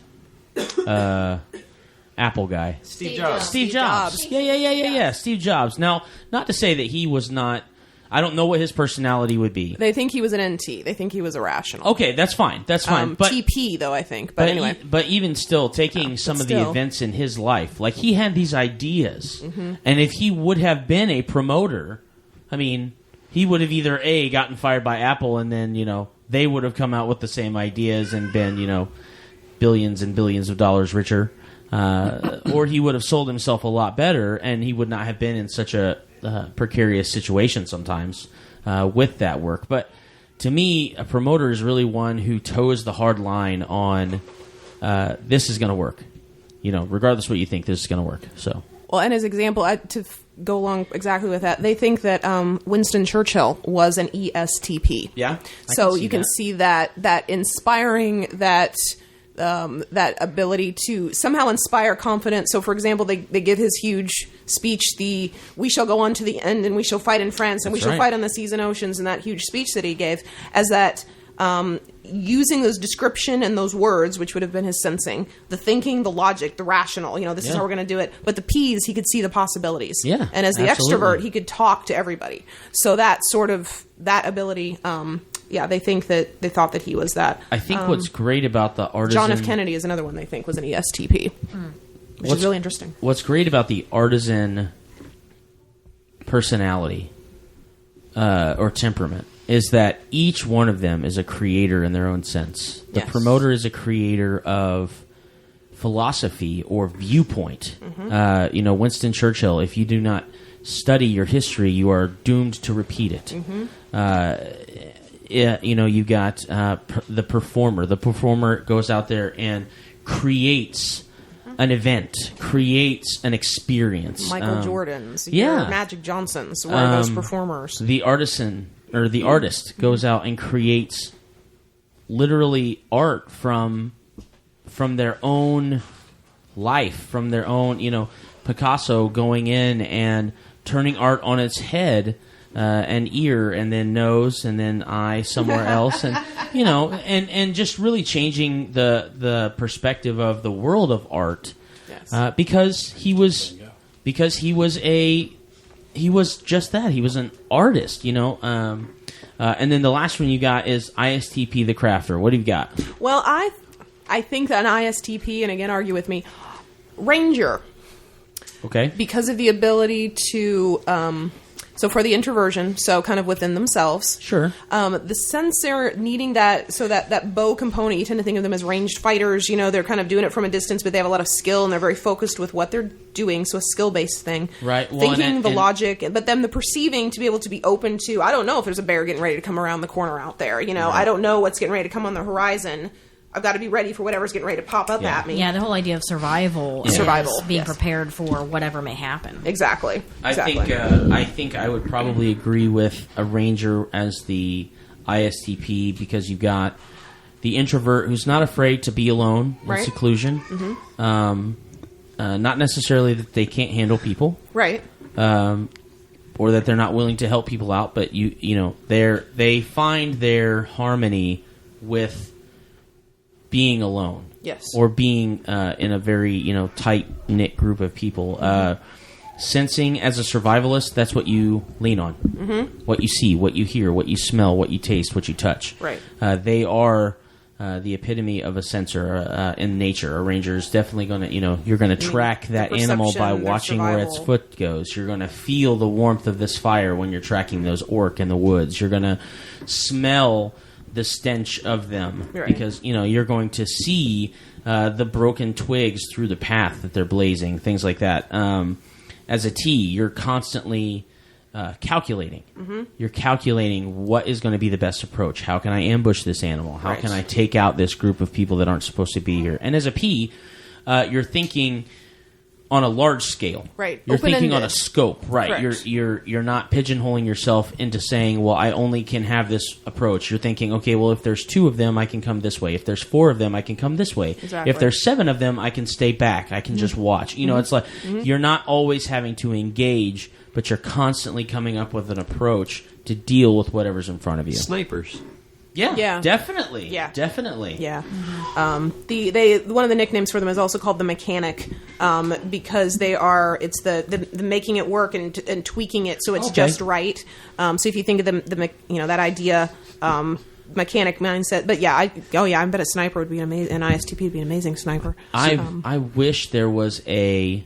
Apple guy. Steve Jobs. Steve Jobs. Yeah. Steve Jobs. Now, not to say that he was not, I don't know what his personality would be. They think he was an NT. They think he was irrational. Okay, that's fine. But, TP, though, I think. But anyway. But even still, taking some of the events in his life, like, he had these ideas. And if he would have been a promoter, I mean, he would have either A, gotten fired by Apple, and then, they would have come out with the same ideas and been, billions and billions of dollars richer. Or he would have sold himself a lot better, and he would not have been in such a precarious situation sometimes with that work. But to me, a promoter is really one who toes the hard line on this is going to work. Regardless of what you think, this is going to work. So, well, and as example, to go along exactly with that, they think that Winston Churchill was an ESTP. Yeah. So you can see that inspiring, that ability to somehow inspire confidence. So, for example, they give his huge speech, "We shall go on to the end, and we shall fight in France, and we shall fight on the seas and oceans," and that huge speech that he gave, as that using those description and those words, which would have been his sensing, the thinking, the logic, the rational, this is how we're going to do it. But the P's, he could see the possibilities. Yeah, and as the absolutely. extrovert, he could talk to everybody. So that ability, they think that they thought that he was that. I think what's great about the artisan... John F. Kennedy is another one they think was an ESTP, which is really interesting. What's great about the artisan personality or temperament is that each one of them is a creator in their own sense. The promoter is a creator of philosophy or viewpoint. Mm-hmm. Winston Churchill, if you do not study your history, you are doomed to repeat it. Mm-hmm. You got the performer. The performer goes out there and creates an event, creates an experience. Michael Jordan's, your Magic Johnson's, one of those performers. The artisan or the artist goes out and creates literally art from their own life, from their own, Picasso going in and turning art on its head, an ear and then nose and then eye somewhere else, and and just really changing the perspective of the world of art, because he was just that. He was an artist, and then the last one you got is ISTP, the crafter. What do you got? Well, I think that an ISTP, and again, argue with me, Ranger. Okay. Because of the ability to, so for the introversion, so kind of within themselves. Sure. The sensor needing that bow component, you tend to think of them as ranged fighters. They're kind of doing it from a distance, but they have a lot of skill and they're very focused with what they're doing. So a skill-based thing. Right. Well, thinking, the logic, but then the perceiving to be able to be open to, I don't know if there's a bear getting ready to come around the corner out there. Right. I don't know what's getting ready to come on the horizon. I've got to be ready for whatever's getting ready to pop up at me. Yeah, the whole idea of survival is being prepared for whatever may happen. Exactly. I think I would probably agree with a Ranger as the ISTP, because you've got the introvert who's not afraid to be alone in seclusion. Mm-hmm. Not necessarily that they can't handle people. Right. Or that they're not willing to help people out, but they find their harmony with being alone, or being in a very tight knit group of people. Sensing as a survivalist, that's what you lean on. Mm-hmm. What you see, what you hear, what you smell, what you taste, what you touch. Right. They are the epitome of a sensor in nature. A ranger is definitely going to, you're going to track that animal by watching where its foot goes. You're going to feel the warmth of this fire when you're tracking those orc in the woods. You're going to smell the stench of them, because you're going to see the broken twigs through the path that they're blazing, things like that. As a T, you're constantly calculating. Mm-hmm. You're calculating what is going to be the best approach. How can I ambush this animal? How can I take out this group of people that aren't supposed to be here? And as a P, you're thinking on a large scale. Right. You're thinking on a scope. Right. Correct. You're not pigeonholing yourself into saying, well, I only can have this approach. You're thinking, okay, well, if there's 2 of them, I can come this way. If there's 4 of them, I can come this way. Exactly. If there's 7 of them, I can stay back. I can just watch. It's like you're not always having to engage, but you're constantly coming up with an approach to deal with whatever's in front of you. Snipers. Yeah, definitely. Yeah. Definitely. Yeah. One of the nicknames for them is also called the mechanic, because it's the making it work and tweaking it so it's just right. So if you think of that idea, mechanic mindset, but I bet a sniper would be an ISTP would be an amazing sniper. I wish there was a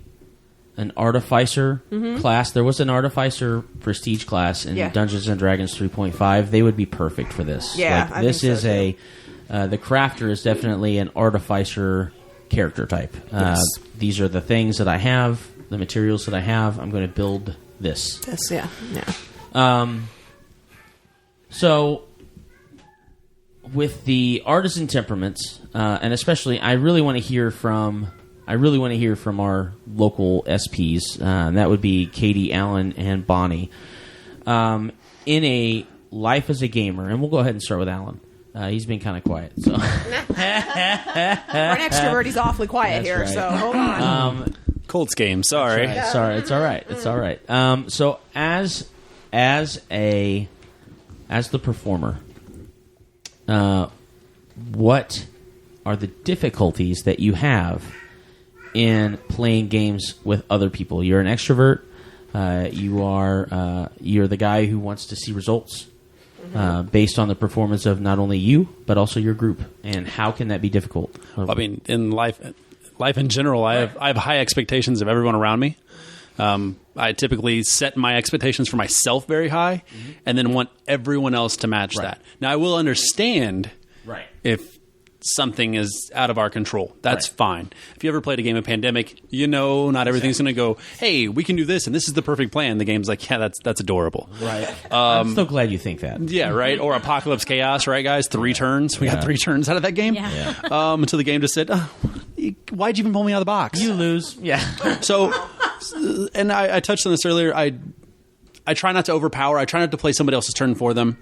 an artificer class. There was an artificer prestige class in Yeah. Dungeons and Dragons 3.5. They would be perfect for this. Yeah, I this think is so, too. the crafter is definitely an artificer character type. Yes. These are the things that I have, the materials that I have. I'm going to build this. Yeah. So, with the artisan temperaments, and especially, I really want to hear from our local SPs. That would be Kaytie, Alan, and Bonnie. In a life as a gamer, and we'll go ahead and start with Alan. He's been kind of quiet. So, For an extrovert, he's awfly quiet That's here. right. So hold on. Colts game. Sorry. Sorry, it's all right. It's all right. So as the performer, what are the difficulties that you have in playing games with other people? You're an extrovert. You're the guy who wants to see results based on the performance of not only you but also your group. And how can that be difficult? I mean, in life in general, I have high expectations of everyone around me. I typically set my expectations for myself very high, and then want everyone else to match that. Now, I will understand if something is out of our control. That's fine. If you ever played a game of Pandemic, not everything's going to go, hey, we can do this, and this is the perfect plan. The game's like, yeah, that's adorable. Right. I'm so glad you think that. Yeah, right? Or Apocalypse Chaos, right, guys? 3 turns. We got 3 turns out of that game. Yeah. Until the game just said, why'd you even pull me out of the box? You lose. Yeah. So, and I touched on this earlier. I try not to overpower. I try not to play somebody else's turn for them.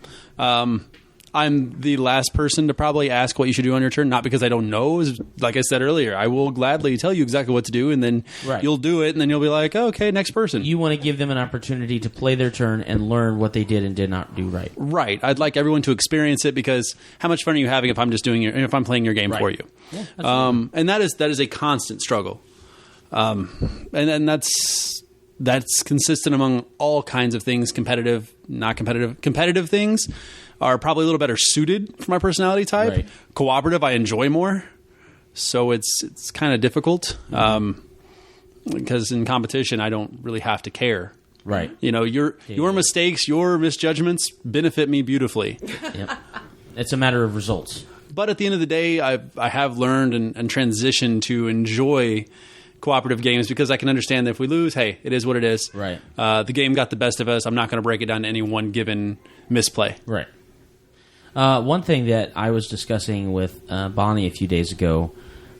I'm the last person to probably ask what you should do on your turn, not because I don't know. Like I said earlier, I will gladly tell you exactly what to do, and then you'll do it, and then you'll be like, oh, okay, next person. You want to give them an opportunity to play their turn and learn what they did and did not do right. Right. I'd like everyone to experience it, because how much fun are you having if I'm just if I'm playing your game for you? Yeah, and that is a constant struggle. And that's consistent among all kinds of things, competitive, not competitive. Competitive things are probably a little better suited for my personality type. Right. Cooperative, I enjoy more. So it's kind of difficult because in competition, I don't really have to care. Right. Your mistakes, your misjudgments benefit me beautifully. Yep. It's a matter of results. But at the end of the day, I have learned and transitioned to enjoy cooperative games, because I can understand that if we lose, hey, it is what it is. Right. The game got the best of us. I'm not going to break it down to any one given misplay. Right. One thing that I was discussing with Bonnie a few days ago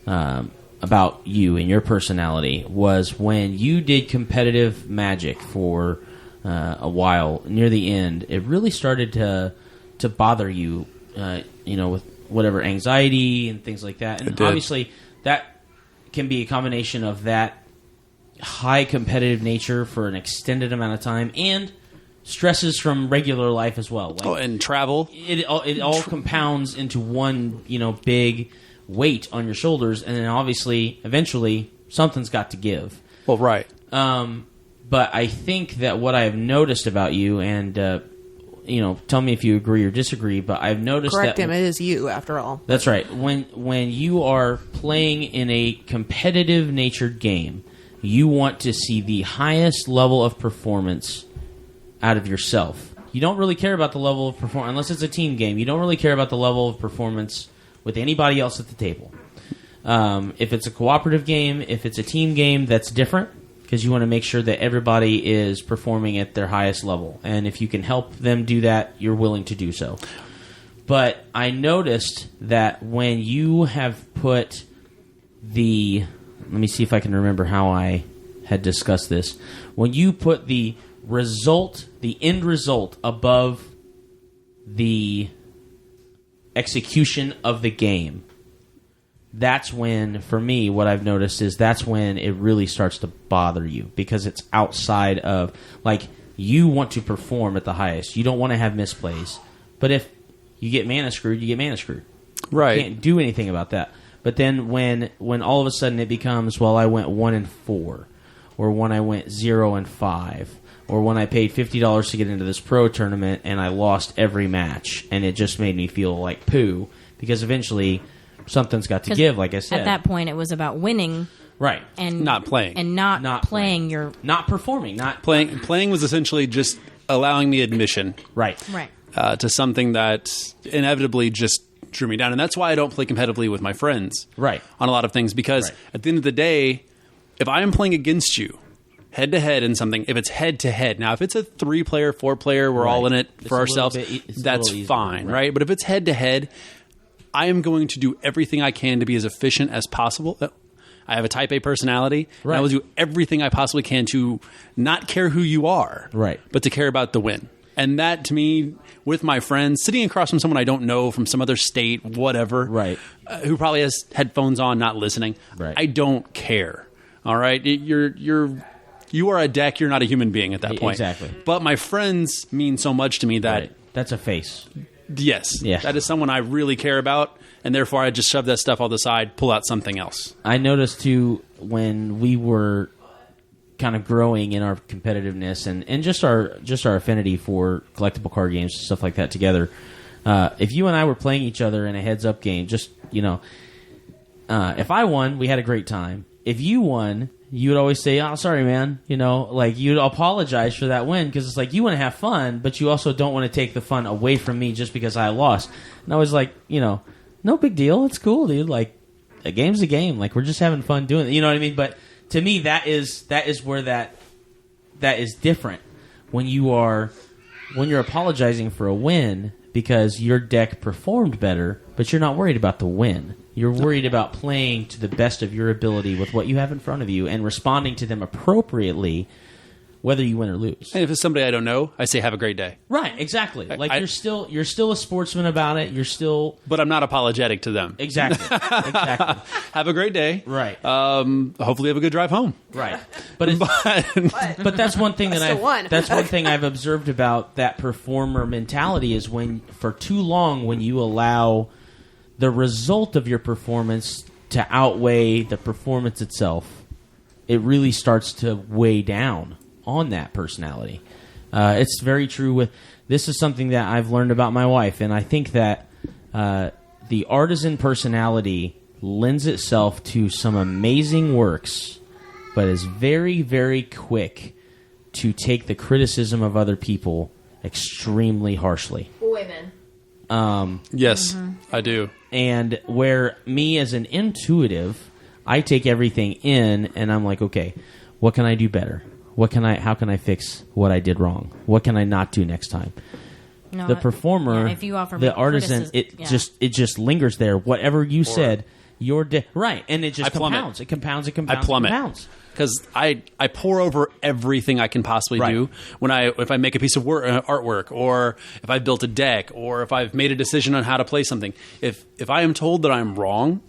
about you and your personality was when you did competitive Magic for a while near the end, it really started to bother you, with whatever anxiety and things like that. And obviously that can be a combination of that high competitive nature for an extended amount of time and stresses from regular life as well. And travel. It all compounds into one, big weight on your shoulders, and then obviously, eventually, something's got to give. Well, right. But I think that what I've noticed about you, and tell me if you agree or disagree, but I've noticed Correct that him. It is you, after all. That's right. When you are playing in a competitive natured game, you want to see the highest level of performance out of yourself. You don't really care about the level of performance, unless it's a team game. You don't really care about the level of performance with anybody else at the table. If it's a cooperative game, if it's a team game, that's different, because you want to make sure that everybody is performing at their highest level. And if you can help them do that, you're willing to do so. But I noticed that when you have put let me see if I can remember how I had discussed this. When you put the end result above the execution of the game, that's when, for me, what I've noticed is that's when it really starts to bother you, because it's outside of, you want to perform at the highest. You don't want to have misplays. But if you get mana screwed, you get mana screwed. Right. You can't do anything about that. But then when all of a sudden it becomes, well, I went 1-4, or when I went 0-5, or when I paid $50 to get into this pro tournament and I lost every match, and it just made me feel like poo, because eventually something's got to give, like I said. At that point, it was about winning Right. And not playing. And not playing your... Not performing. Not playing. Playing was essentially just allowing me admission. Right. To something that inevitably just drew me down. And that's why I don't play competitively with my friends. Right. On a lot of things. Because at the end of the day, if I am playing against you, head-to-head in something, if it's head-to-head. Now, if it's a 3-player, 4-player, we're all in it for ourselves, that's fine, right? But if it's head-to-head, I am going to do everything I can to be as efficient as possible. I have a type A personality, and I will do everything I possibly can to not care who you are, but to care about the win. And that, to me, with my friends, sitting across from someone I don't know, from some other state, whatever, who probably has headphones on, not listening, I don't care, all right? You are a deck. You're not a human being at that point. Exactly. But my friends mean so much to me that... That's a face. Yes. Yeah. That is someone I really care about, and therefore I just shove that stuff on the side, pull out something else. I noticed, too, when we were kind of growing in our competitiveness and just our affinity for collectible card games and stuff like that together, if you and I were playing each other in a heads-up game, just, if I won, we had a great time. If you won... you would always say, "Oh, sorry, man." You'd apologize for that win because it's like you want to have fun, but you also don't want to take the fun away from me just because I lost. And I was like, no big deal. It's cool, dude. Like, a game's a game. Like, we're just having fun doing it. You know what I mean? But to me, that is where that is different when you're apologizing for a win because your deck performed better, but you're not worried about the win. You're worried about playing to the best of your ability with what you have in front of you and responding to them appropriately, whether you win or lose. And if it's somebody I don't know, I say, have a great day. Right, exactly. You're still a sportsman about it. You're still... But I'm not apologetic to them. Exactly. Have a great day. Right. Hopefully have a good drive home. Right. But that's one thing that's one thing I've observed about that performer mentality is when, for too long, when you allow the result of your performance to outweigh the performance itself, it really starts to weigh down on that personality. It's very true this is something that I've learned about my wife, and I think that the artisan personality lends itself to some amazing works, but is very, very quick to take the criticism of other people extremely harshly. Women. Yes, I do. And where me as an intuitive, I take everything in and I'm like, okay, what can I do better? How can I fix what I did wrong? What can I not do next time? No, the performer, if you offer the artisan, it just lingers there. Whatever you said, right, and it just compounds. It compounds. I plummet. Because I pour over everything I can possibly do if I make a piece of artwork, or if I've built a deck, or if I've made a decision on how to play something. If I am told that I'm wrong,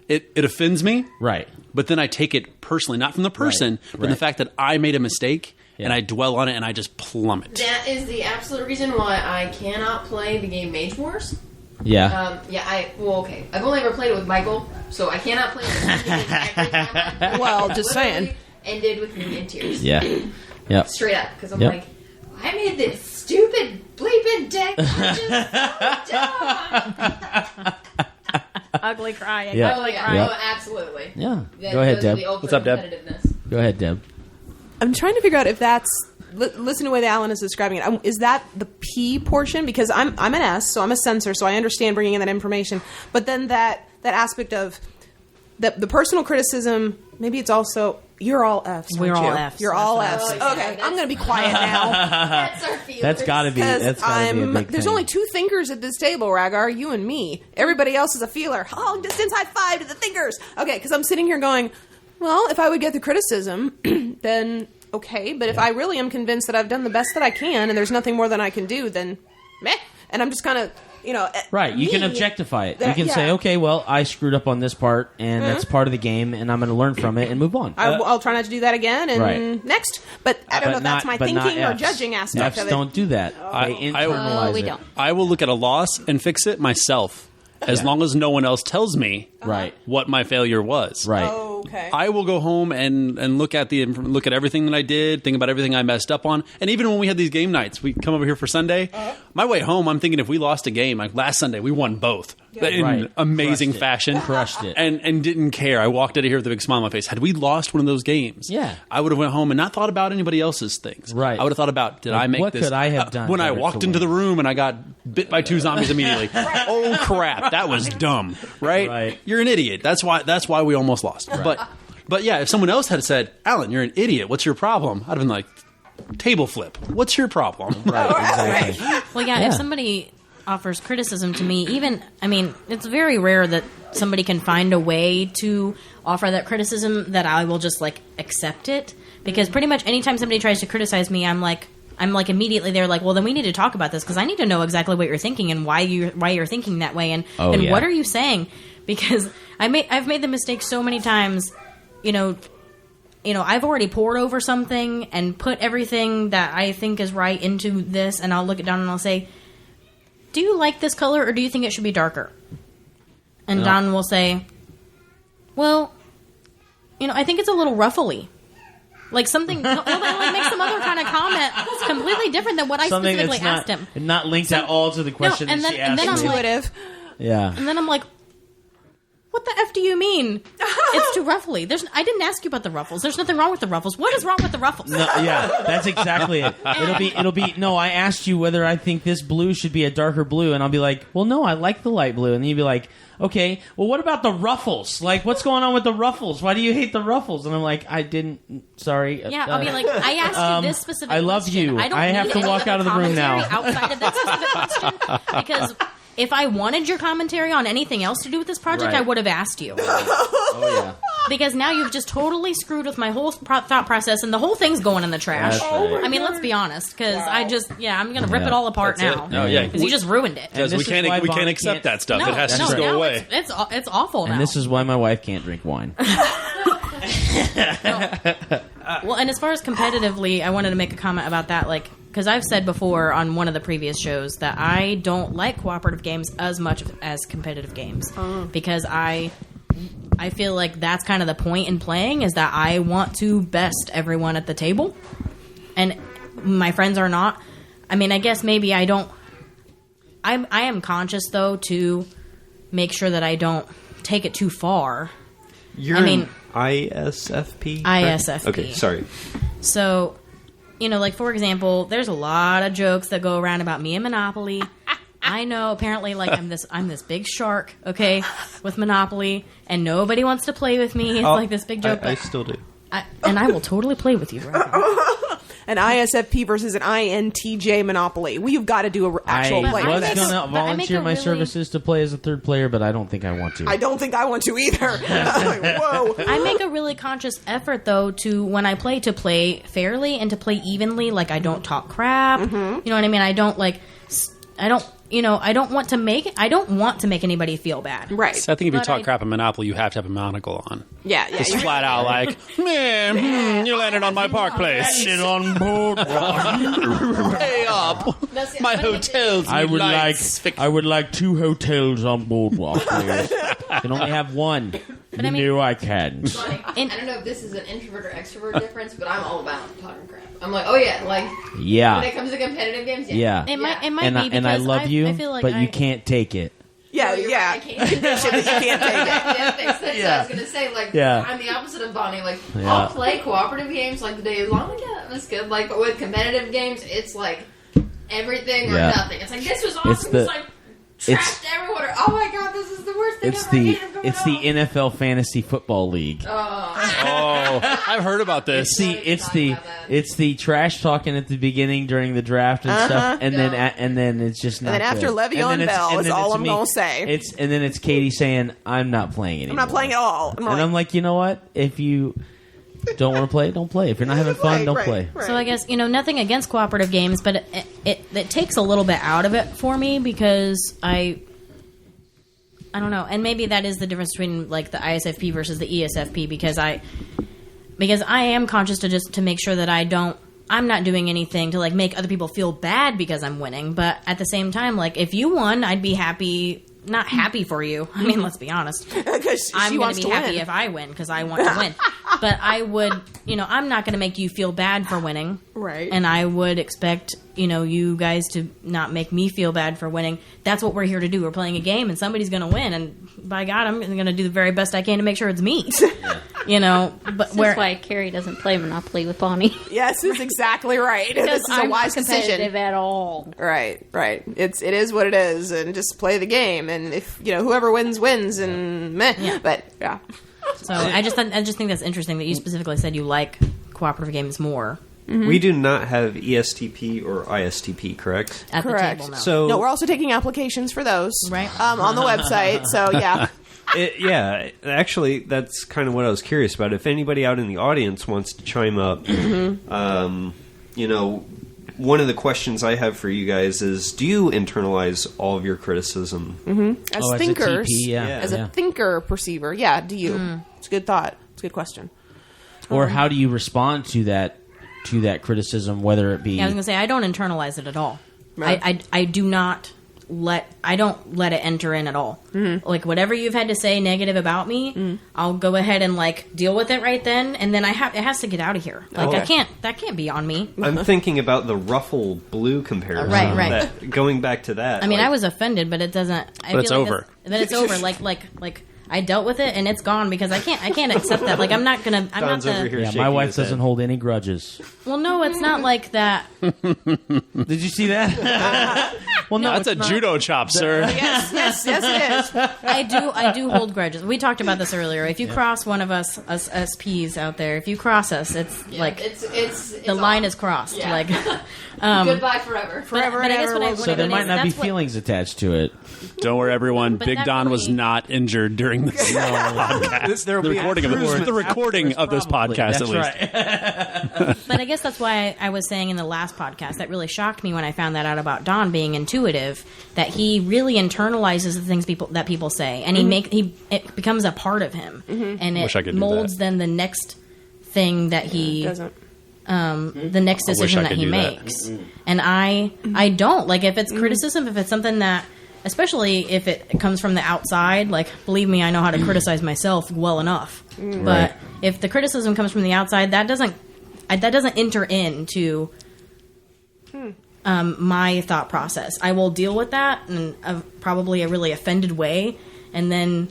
it offends me. Right. But then I take it personally, not from the person, but the fact that I made a mistake, and I dwell on it, and I just plummet. That is the absolute reason why I cannot play the game Mage Wars. Yeah. I've only ever played it with Michael, so I cannot play it. Well, just saying. Ended with me in tears. Yeah. Yep. Straight up, because I'm like, I made this stupid bleeping deck. I'm just so dumb. Ugly cry. Yeah. Oh, yeah. No, absolutely. Yeah. Go ahead, Deb. What's up, Deb? Go ahead, Deb. I'm trying to figure out if that's... Listen to the way that Alan is describing it. Is that the P portion? Because I'm an S, so I'm a sensor, so I understand bringing in that information. But then that aspect of the personal criticism, maybe it's also... You're all Fs. We're all Fs. You're all Fs. Okay, I'm going to be quiet now. That's our feelings. That's got to be a big There's thing. only two thinkers at this table, Ragaar, you and me. Everybody else is a feeler. Long distance high five to the thinkers. Okay, because I'm sitting here going, well, if I would get the criticism, then okay. But if I really am convinced that I've done the best that I can and there's nothing more than I can do, then meh. And I'm just kind of... right, you can objectify it. You can say, okay, well, I screwed up on this part, and that's part of the game, and I'm going to learn from it and move on. I'll try not to do that again, and next. But I don't know if that's my thinking or judging aspect of it. Don't do that. They internalize we it. don't. I will look at a loss and fix it myself, as long as no one else tells me what my failure was. Right. Okay. I will go home and look at everything that I did, think about everything I messed up on, and even when we had these game nights, we come over here for Sunday. My way home, I'm thinking if we lost a game, like last Sunday, we won both in amazing fashion, crushed it, and didn't care. I walked out of here with a big smile on my face. Had we lost one of those games, I would have went home and not thought about anybody else's things. Right. I would have thought about did I make what this? What could I have done when I walked into the room and I got bit by 2 zombies immediately? Oh crap, that was dumb. Right? You're an idiot. That's why we almost lost. But yeah, if someone else had said, Alan, you're an idiot. What's your problem? I'd have been like, table flip. What's your problem? Right, exactly. Well, yeah, if somebody offers criticism to me, it's very rare that somebody can find a way to offer that criticism that I will just, like, accept it. Because pretty much anytime somebody tries to criticize me, I'm like immediately they're like, well, then we need to talk about this because I need to know exactly what you're thinking and why you're thinking that way and what are you saying? Because I've made the mistake so many times, I've already poured over something and put everything that I think is right into this, and I'll look it down and I'll say, do you like this color or do you think it should be darker? And Don will say, well, I think it's a little ruffly. Like something, he'll like make some other kind of comment that's completely different than what I specifically asked him. Not linked at all to the question that she asked. And then I'm intuitive. And then I'm like, what the F do you mean? It's too ruffly. I didn't ask you about the ruffles. There's nothing wrong with the ruffles. What is wrong with the ruffles? No, that's exactly it. It'll be. No, I asked you whether I think this blue should be a darker blue, and I'll be like, well, no, I like the light blue, and then you'd be like, okay, well, what about the ruffles? Like, what's going on with the ruffles? Why do you hate the ruffles? And I'm like, I didn't. Sorry. Yeah, I'll be like, I asked you this specific question. I love you. I have to walk out of the room now. Outside of that specific question, because if I wanted your commentary on anything else to do with this project, I would have asked you. Oh yeah. Because now you've just totally screwed with my whole thought process, and the whole thing's going in the trash. Right. I mean, let's be honest, because I'm going to rip it all apart now. Oh yeah, because you just ruined it. Because we can't accept that stuff. It has to just go away. It's awful now. And this is why my wife can't drink wine. Well, and as far as competitively, I wanted to make a comment about that, like, because I've said before on one of the previous shows that I don't like cooperative games as much as competitive games because I feel like that's kind of the point in playing is that I want to best everyone at the table, and my friends are not. I mean, I guess maybe I don't. I am conscious though to make sure that I don't take it too far. You're ISFP? ISFP. Okay, sorry. So, like, for example, there's a lot of jokes that go around about me and Monopoly. I know, apparently, like, I'm this big shark, okay, with Monopoly, and nobody wants to play with me. It's like this big joke. I still do. And I will totally play with you, right? An ISFP versus an INTJ Monopoly. We've got to do an actual play. I was going to volunteer my services to play as a third player, but I don't think I want to. I don't think I want to either. I'm like, whoa. I make a really conscious effort, though, when I play, to play fairly and to play evenly. Like, I don't talk crap. Mm-hmm. You know what I mean? I don't want to make anybody feel bad. Right. So I think if you talk crap in Monopoly, you have to have a monocle on. Yeah. Just flat out like, man, you landed on my park place. Landed on board. Hey up. My hotels. I would like 2 hotels on Boardwalk, please. I can only have one. But I can't. I don't know if this is an introvert or extrovert difference, but I'm all about talking crap. I'm like, oh yeah, like when it comes to competitive games, It might be because and I love you, I feel like but you can't take it. Yeah. I can't take it. That makes sense. Yeah. I was gonna say, like, I'm the opposite of Bonnie. Like, I'll play cooperative games like the day as long as that was good. Like, but with competitive games, it's like everything or nothing. It's like this was awesome. It's like trashed everyone. Oh my god, this is the worst thing ever. It's the NFL Fantasy Football League. Oh, I've heard about this. It's the trash talking at the beginning during the draft and stuff, and then it's just not. And then after Le'Veon Bell is all I'm gonna say. And then it's Kaytie saying, "I'm not playing anymore. I'm not playing at all." I'm like, you know what? If you don't want to play, don't play. If you're not having fun, don't play. Right. So I guess, nothing against cooperative games, but it takes a little bit out of it for me because I don't know. And maybe that is the difference between, like, the ISFP versus the ESFP because I am conscious to make sure that I'm not doing anything to, like, make other people feel bad because I'm winning. But at the same time, like, if you won, I'd be happy not happy for you. I mean, let's be honest. I'm going to be happy if I win because I want to win. But I would, I'm not going to make you feel bad for winning. Right. And I would expect, you guys to not make me feel bad for winning. That's what we're here to do. We're playing a game and somebody's going to win. And by God, I'm going to do the very best I can to make sure it's me. But that's why Kari doesn't play Monopoly with Bonnie. Yes, that's exactly right. Because this is I'm a wise not competitive decision at all. Right. It is what it is, and just play the game. And if whoever wins, and meh. Yeah. But yeah. So I just think that's interesting that you specifically said you like cooperative games more. Mm-hmm. We do not have ESTP or ISTP, correct? At correct. the table, no. So we're also taking applications for those, right? On the website. So yeah. Actually, that's kind of what I was curious about. If anybody out in the audience wants to chime up, one of the questions I have for you guys is: do you internalize all of your criticism as thinkers? As a thinker perceiver, yeah. Do you? It's a good thought. It's a good question. Or how do you respond to that criticism? Whether it be, I was going to say I don't internalize it at all. Right. I do not. I don't let it enter in at all. Mm-hmm. Like whatever you've had to say negative about me, I'll go ahead and deal with it right then, and then it has to get out of here. That can't be on me. I'm thinking about the ruffle blue comparison. Right. Going back to that. I mean, I was offended, but it doesn't. But it's over. But it's over. Like I dealt with it and it's gone because I can't accept that. Like I'm not gonna. I'm Don's not over here. Yeah, my wife doesn't hold any grudges. Well, no, it's not like that. Did you see that? Well, no, that's a judo chop, sir. Yes, it is. I do hold grudges. We talked about this earlier. If you cross one of us SPs out there, if you cross us, it's the line is crossed. Yeah. Goodbye forever. But I guess what I so there might not be feelings attached to it. Don't worry, everyone. Big Don was not injured during this podcast. The recording of this podcast, at least. Right. But I guess that's why I was saying in the last podcast that really shocked me when I found that out about Don being intuitive. That he really internalizes the things that people say, and it becomes a part of him, and it molds then the next thing that he doesn't. The next decision that he makes. And I don't. Like, if it's criticism, if it's something that, especially if it comes from the outside, believe me, I know how to criticize myself well enough. But if the criticism comes from the outside, that doesn't enter into my thought process. I will deal with that in probably a really offended way, and then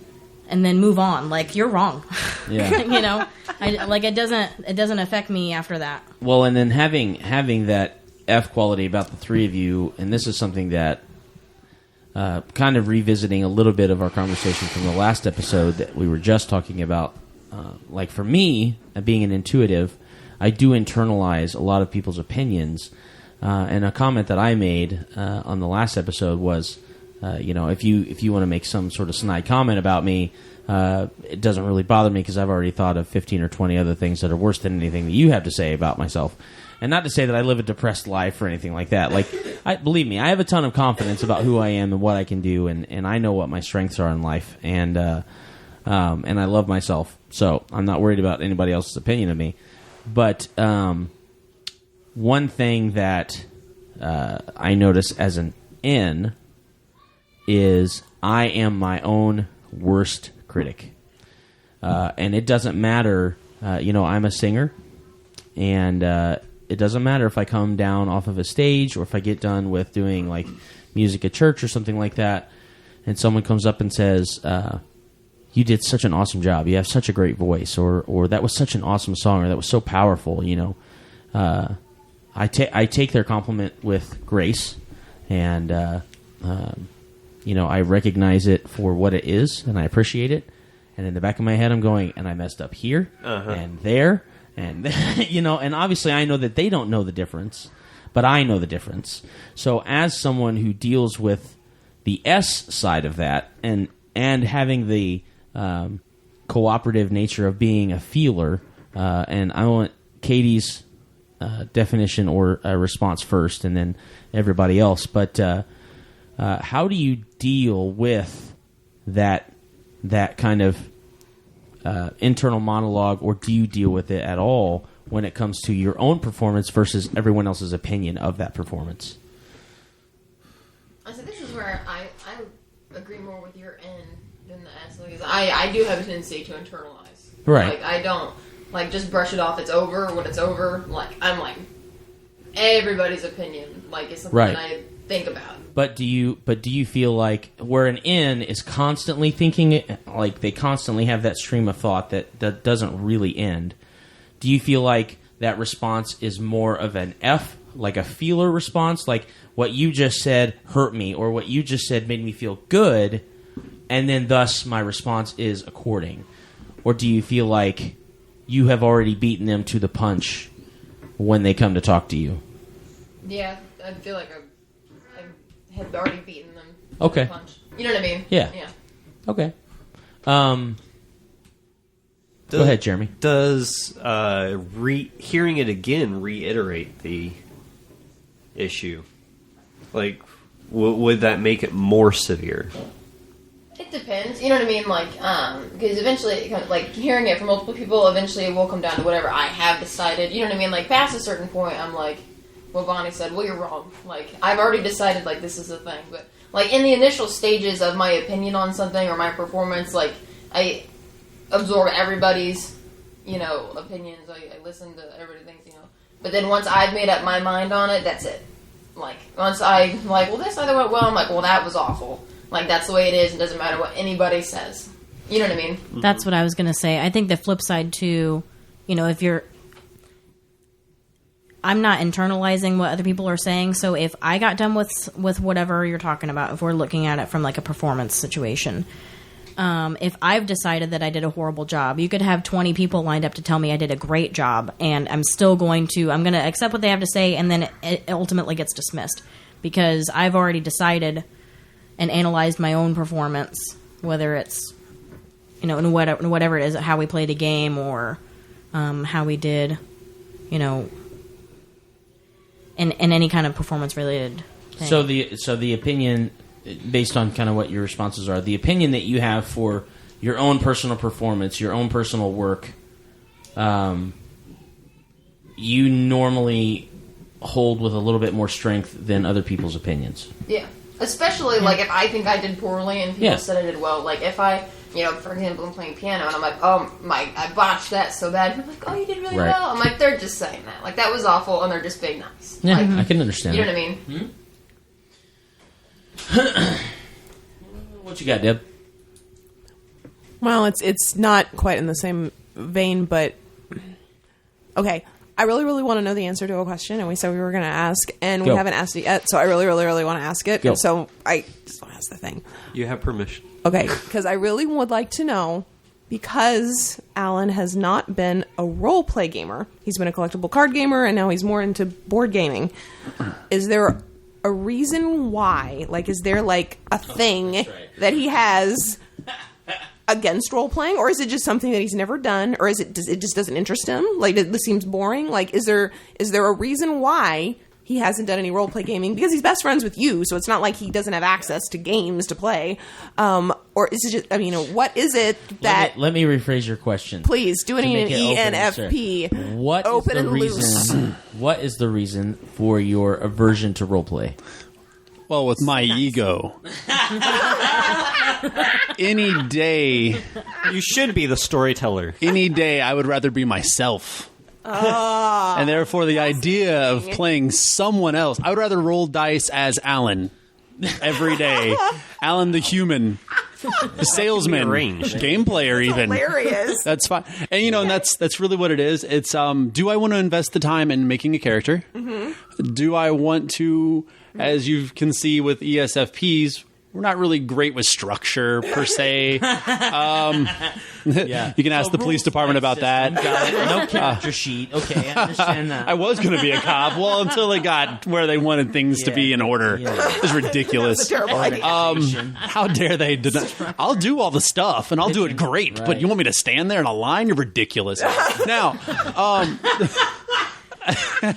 move on. You're wrong. Yeah. It doesn't affect me after that. Well, and then having that F quality about the three of you, and this is something that kind of revisiting a little bit of our conversation from the last episode that we were just talking about. For me, being an intuitive, I do internalize a lot of people's opinions. And a comment that I made on the last episode was, if you want to make some sort of snide comment about me, it doesn't really bother me because I've already thought of 15 or 20 other things that are worse than anything that you have to say about myself. And not to say that I live a depressed life or anything like that. Believe me, I have a ton of confidence about who I am and what I can do, and I know what my strengths are in life, and I love myself, so I'm not worried about anybody else's opinion of me. But one thing that I notice as an N is I am my own worst critic. And it doesn't matter, I'm a singer, and it doesn't matter if I come down off of a stage or if I get done with doing music at church or something like that, and someone comes up and says, you did such an awesome job, you have such a great voice, or that was such an awesome song, or that was so powerful, I take their compliment with grace, and I recognize it for what it is, and I appreciate it. And in the back of my head, I'm going, and I messed up here and there, and and obviously I know that they don't know the difference, but I know the difference. So as someone who deals with the S side of that, and having the cooperative nature of being a feeler, and I want Katie's definition or response first, and then everybody else. But how do you deal with that kind of internal monologue, or do you deal with it at all when it comes to your own performance versus everyone else's opinion of that performance? So this is where agree more with your N than the S. Because I do have a tendency to internalize. Right. Like, I don't, like, just brush it off. It's over. When it's over, like, I'm like, everybody's opinion, like, is something that I think about. But do you feel like where an N is constantly thinking it, like they constantly have that stream of thought that doesn't really end? Do you feel like that response is more of an F, like a feeler response, like what you just said hurt me, or what you just said made me feel good, and then thus my response is according? Or do you feel like you have already beaten them to the punch when they come to talk to you? Yeah, I feel like I have already beaten them to Okay. the punch. You know what I mean? Yeah. Okay. Go ahead, Jeremy. Does hearing it again reiterate the issue? Like, would that make it more severe? It depends. You know what I mean? Like, because eventually, like, hearing it from multiple people, eventually it will come down to whatever I have decided. You know what I mean? Like, past a certain point, I'm like, what Bonnie said, well, you're wrong. Like, I've already decided, like, this is the thing. But, like, in the initial stages of my opinion on something or my performance, like, I absorb everybody's, you know, opinions. I listen to everybody thinks, you know. But then once I've made up my mind on it, that's it. Like, once I'm like, well, this either went well, I'm like, well, that was awful. Like, that's the way it is. It doesn't matter what anybody says. You know what I mean? That's what I was going to say. I think the flip side, too, you know, if you're... I'm not internalizing what other people are saying, so if I got done with whatever you're talking about, if we're looking at it from, like, a performance situation, if I've decided that I did a horrible job, you could have 20 people lined up to tell me I did a great job, and I'm going to accept what they have to say, and then it ultimately gets dismissed, because I've already decided and analyzed my own performance, whether it's, you know, in whatever it is, how we played a game, or how we did, you know, in any kind of performance related thing. So the opinion, based on kind of what your responses are, the opinion that you have for your own personal performance, your own personal work, you normally hold with a little bit more strength than other people's opinions. Yeah. Especially, like, if I think I did poorly and people said I did well. Like, if I, you know, for example, I'm playing piano and I'm like, oh, I botched that so bad. People are like, oh, you did really well. I'm like, they're just saying that. Like, that was awful, and they're just being nice. Yeah, like, I can understand. You know what I mean? What you got, Deb? Well, it's not quite in the same vein, but okay. I really, really want to know the answer to a question, and we said we were going to ask, and we haven't asked it yet, so I really, really, really want to ask it. Go. So I just want to ask the thing. You have permission. Okay, because I really would like to know, because Alan has not been a role-play gamer. He's been a collectible card gamer, and now he's more into board gaming. Is there a reason why? Like, is there, like, a thing that he has against role-playing, or is it just something that he's never done, or it just doesn't interest him? Like, this seems boring. Like, is there a reason why he hasn't done any role-play gaming? Because he's best friends with you, so it's not like he doesn't have access to games to play. Or is it just, I mean, what is it that... Let me rephrase your question. Please, do it in an ENFP. What open is the and reason, loose. What is the reason for your aversion to roleplay? Well, with my ego. Any day... You should be the storyteller. Any day, I would rather be myself. And therefore, the idea of playing someone else... I would rather roll dice as Alan every day. Alan the human. The salesman. Game player, even. Hilarious. That's fine. And, you know, and that's really what it is. It's, do I want to invest the time in making a character? Mm-hmm. Do I want to... As you can see with ESFPs, we're not really great with structure, per se. You can ask the police department about that. No character sheet. Okay, I understand that. I was going to be a cop, well, until it got where they wanted things to be in order. It was ridiculous. That's a terrible idea. How dare they? I'll do all the stuff, and I'll do it great, but you want me to stand there in a line? You're ridiculous. Now...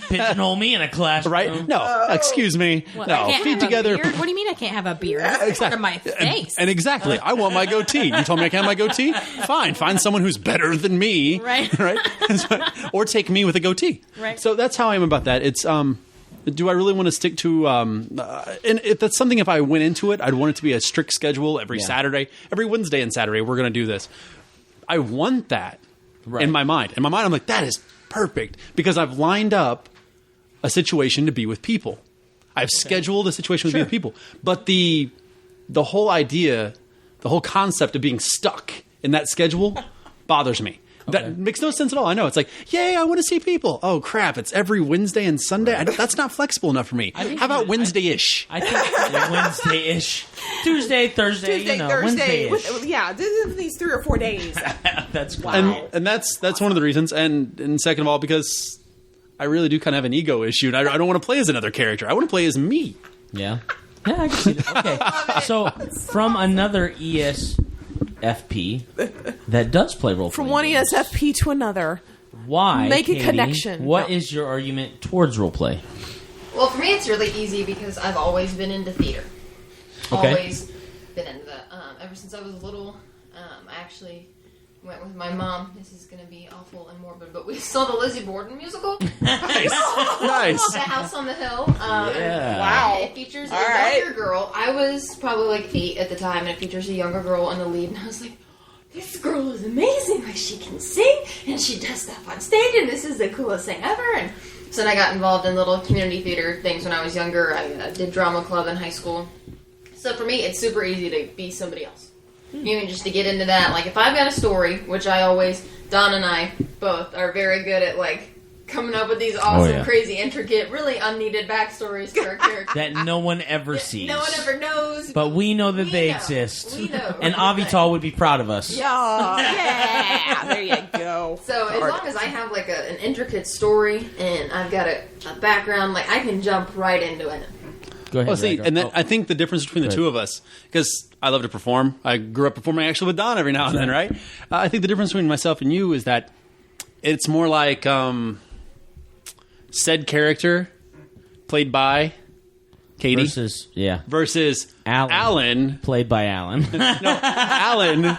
Pigeonhole me in a classroom. Right? No, excuse me. What, no, feet together. What do you mean I can't have a beard? It's part of my face. And exactly, I want my goatee. You told me I can't have my goatee? Fine, find someone who's better than me. Right. Right? Or take me with a goatee. Right. So that's how I am about that. It's do I really want to stick to? And if that's something, if I went into it, I'd want it to be a strict schedule every Saturday, every Wednesday and Saturday. We're going to do this. I want that in my mind. In my mind, I'm like, that is perfect because I've lined up a situation to be with people. I've scheduled a situation to be with people. But the whole idea, the whole concept of being stuck in that schedule bothers me. That makes no sense at all. I know. It's like, yay, I want to see people. Oh, crap. It's every Wednesday and Sunday. That's not flexible enough for me. How about Wednesday-ish? I think Wednesday-ish. Tuesday, Thursday, Thursday. Wednesday-ish. These 3 or 4 days. That's wow. And that's one of the reasons. And second of all, because I really do kind of have an ego issue. And I don't want to play as another character. I want to play as me. Yeah. Yeah, I can see that. Okay. So, from another ESFP that does play role from one games. ESFP to another. Why? Make Kaytie, a connection. What is your argument towards role play? Well, for me, it's really easy because I've always been into theater. Okay. Always been into that. Ever since I was little, I actually went with my mom. This is going to be awful and morbid, but we saw the Lizzie Borden musical. Nice. The House on the Hill. Wow. It features a younger girl. I was probably like 8 at the time, and it features a younger girl in the lead, and I was like, this girl is amazing. Like, she can sing, and she does stuff on stage, and this is the coolest thing ever. And so then I got involved in little community theater things when I was younger. I did drama club in high school. So for me, it's super easy to be somebody else. Even just to get into that. Like, if I've got a story, which I always, Don and I both are very good at, like, coming up with these awesome, crazy, intricate, really unneeded backstories for our characters. That no one ever sees. No one ever knows. But we know that they exist. We know. And Avital would be proud of us. Yeah, there you go. So as long as I have, like, an intricate story and I've got a background, like, I can jump right into it. Go ahead. Well, see, and then I think the difference between the two of us, because I love to perform. I grew up performing actually with Don every now and then, right? I think the difference between myself and you is that it's more like said character played by Kaytie versus Alan played by Alan. No, Alan.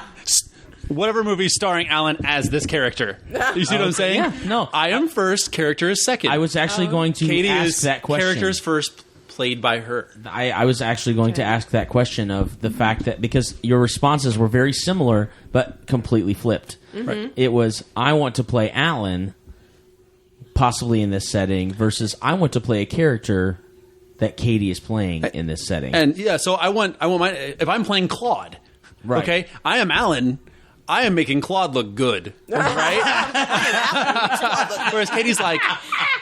Whatever movie starring Alan as this character. You see what I'm saying? Yeah, no. I am first, character is second. I was actually going to Kaytie ask is that question. Characters first, played by her. I was actually going to ask that question of the fact that because your responses were very similar but completely flipped. Right? It was, I want to play Alan possibly in this setting versus I want to play a character that Kaytie is playing in this setting. And yeah, so I want my, if I'm playing Claude, okay, I am Alan. I am making Claude look good, right? Whereas Katie's like,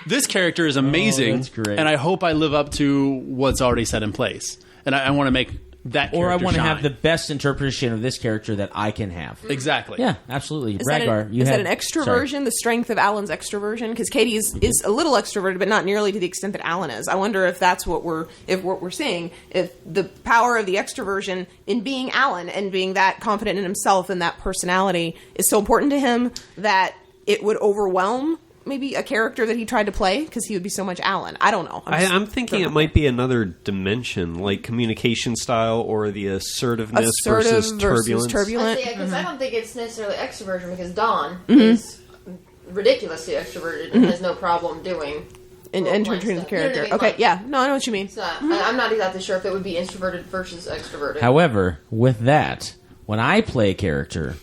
this character is amazing, that's great. and I hope I live up to what's already set in place. And I want to make that character or I want to shine. have the best interpretation of this character that I can have. Exactly. Yeah, absolutely. Is Ragaar, that an extroversion? The strength of Alan's extroversion? Because Kaytie is a little extroverted, but not nearly to the extent that Alan is. I wonder if that's what we're seeing. If the power of the extroversion in being Alan and being that confident in himself and that personality is so important to him that it would overwhelm maybe a character that he tried to play because he would be so much Alan. I don't know. I'm thinking it might be another dimension, like communication style or the assertiveness versus turbulence. Because I don't think it's necessarily extroversion because Don is ridiculously extroverted and has no problem doing and entering the character. You know what I mean? Okay, yeah. No, I know what you mean. So I'm not exactly sure if it would be introverted versus extroverted. However, with that, when I play a character,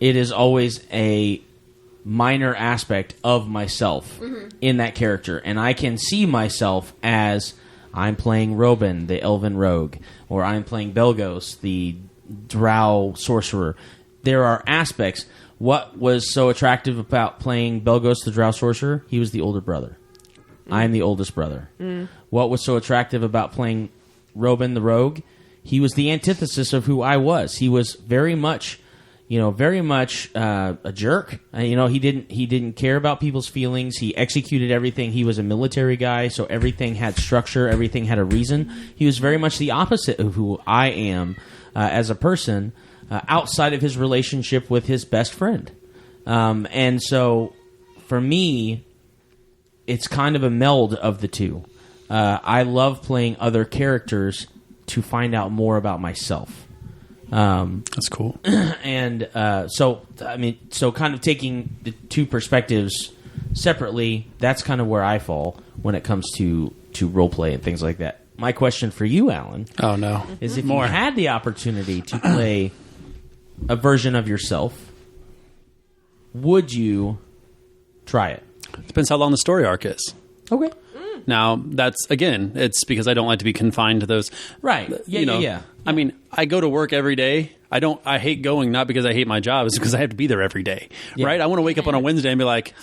it is always a minor aspect of myself in that character, and I can see myself as I'm playing Robin, the elven rogue, or I'm playing Belgos, the drow sorcerer. There are aspects. What was so attractive about playing Belgos, the drow sorcerer? He was the older brother. I'm the oldest brother. What was so attractive about playing Robin, the rogue? He was the antithesis of who I was. He was very much a jerk. He didn't care about people's feelings. He executed everything. He was a military guy, so everything had structure. Everything had a reason. He was very much the opposite of who I am as a person, outside of his relationship with his best friend. And so, for me, it's kind of a meld of the two. I love playing other characters to find out more about myself. That's cool. And so kind of taking the two perspectives separately, that's kind of where I fall when it comes to to role play and things like that. My question for you, Alan, oh no, is if you had the opportunity to play a version of yourself, would you try it? Depends how long the story arc is. Okay. Now, that's, again, it's because I don't like to be confined to those. Right. Yeah, yeah. I mean, I go to work every day. I hate going, not because I hate my job, it's because I have to be there every day. Yeah. Right? I want to wake up on a Wednesday and be like,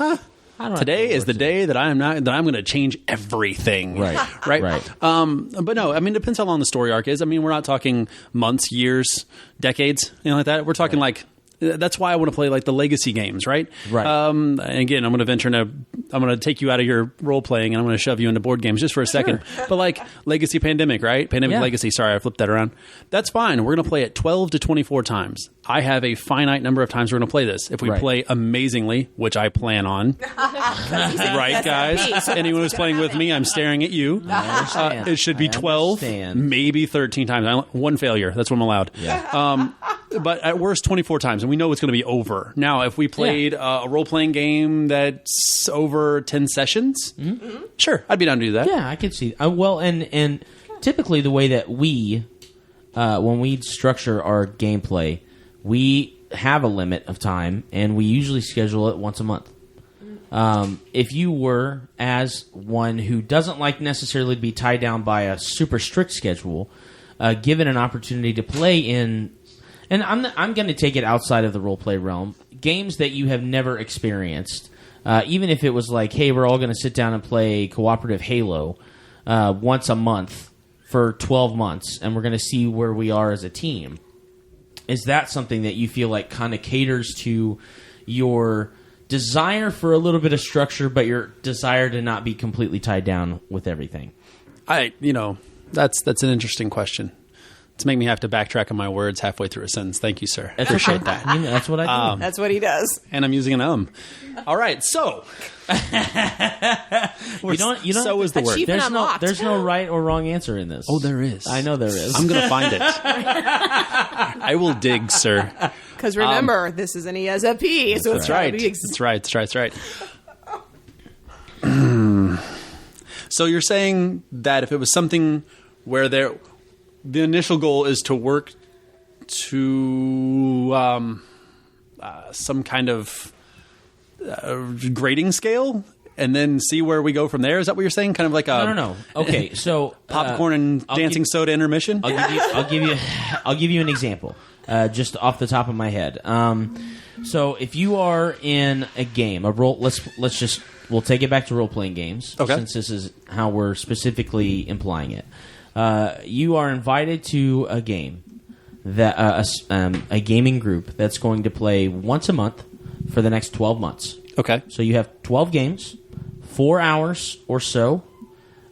today is the day that I'm going to change everything. Right. Right. But no, I mean, it depends how long the story arc is. I mean, we're not talking months, years, decades, like that. We're talking like, that's why I want to play like the legacy games, right? Right. And again, I'm going to take you out of your role playing and I'm going to shove you into board games just for a second. But like Legacy Pandemic, right? Pandemic Legacy. Sorry, I flipped that around. That's fine. We're going to play it 12 to 24 times. I have a finite number of times we're going to play this. If we play amazingly, which I plan on, right, guys? Anyone who's playing with me, I'm staring at you. It should be 12, maybe 13 times. One failure. That's what I'm allowed. Yeah. But at worst, 24 times, and we know it's going to be over. Now, if we played a role-playing game that's over 10 sessions, sure, I'd be down to do that. Yeah, I could see. Well, and typically the way that we, when we structure our gameplay, we have a limit of time, and we usually schedule it once a month. If you were, as one who doesn't like necessarily to be tied down by a super strict schedule, given an opportunity to play in... And I'm going to take it outside of the role play realm. Games that you have never experienced, even if it was like, hey, we're all going to sit down and play cooperative Halo once a month for 12 months, and we're going to see where we are as a team. Is that something that you feel like kind of caters to your desire for a little bit of structure, but your desire to not be completely tied down with everything? That's an interesting question. To make me have to backtrack on my words halfway through a sentence. Thank you, sir. Appreciate that. That's what I do. That's what he does. And I'm using an All right, so. you don't so is the word. There's no right or wrong answer in this. Oh, there is. I know there is. I'm going to find it. I will dig, sir. Because remember, this is an ESFP. So that's right. That's right. So you're saying that if it was something where the initial goal is to work to some kind of grading scale and then see where we go from there. Is that what you're saying? Kind of like a no. Okay, so popcorn and dancing soda intermission. I'll give you an example, just off the top of my head. So if you are in a game, we'll take it back to role playing games, since this is how we're specifically implying it. You are invited to a game that a gaming group that's going to play once a month for the next 12 months. Okay. So you have 12 games, 4 hours or so,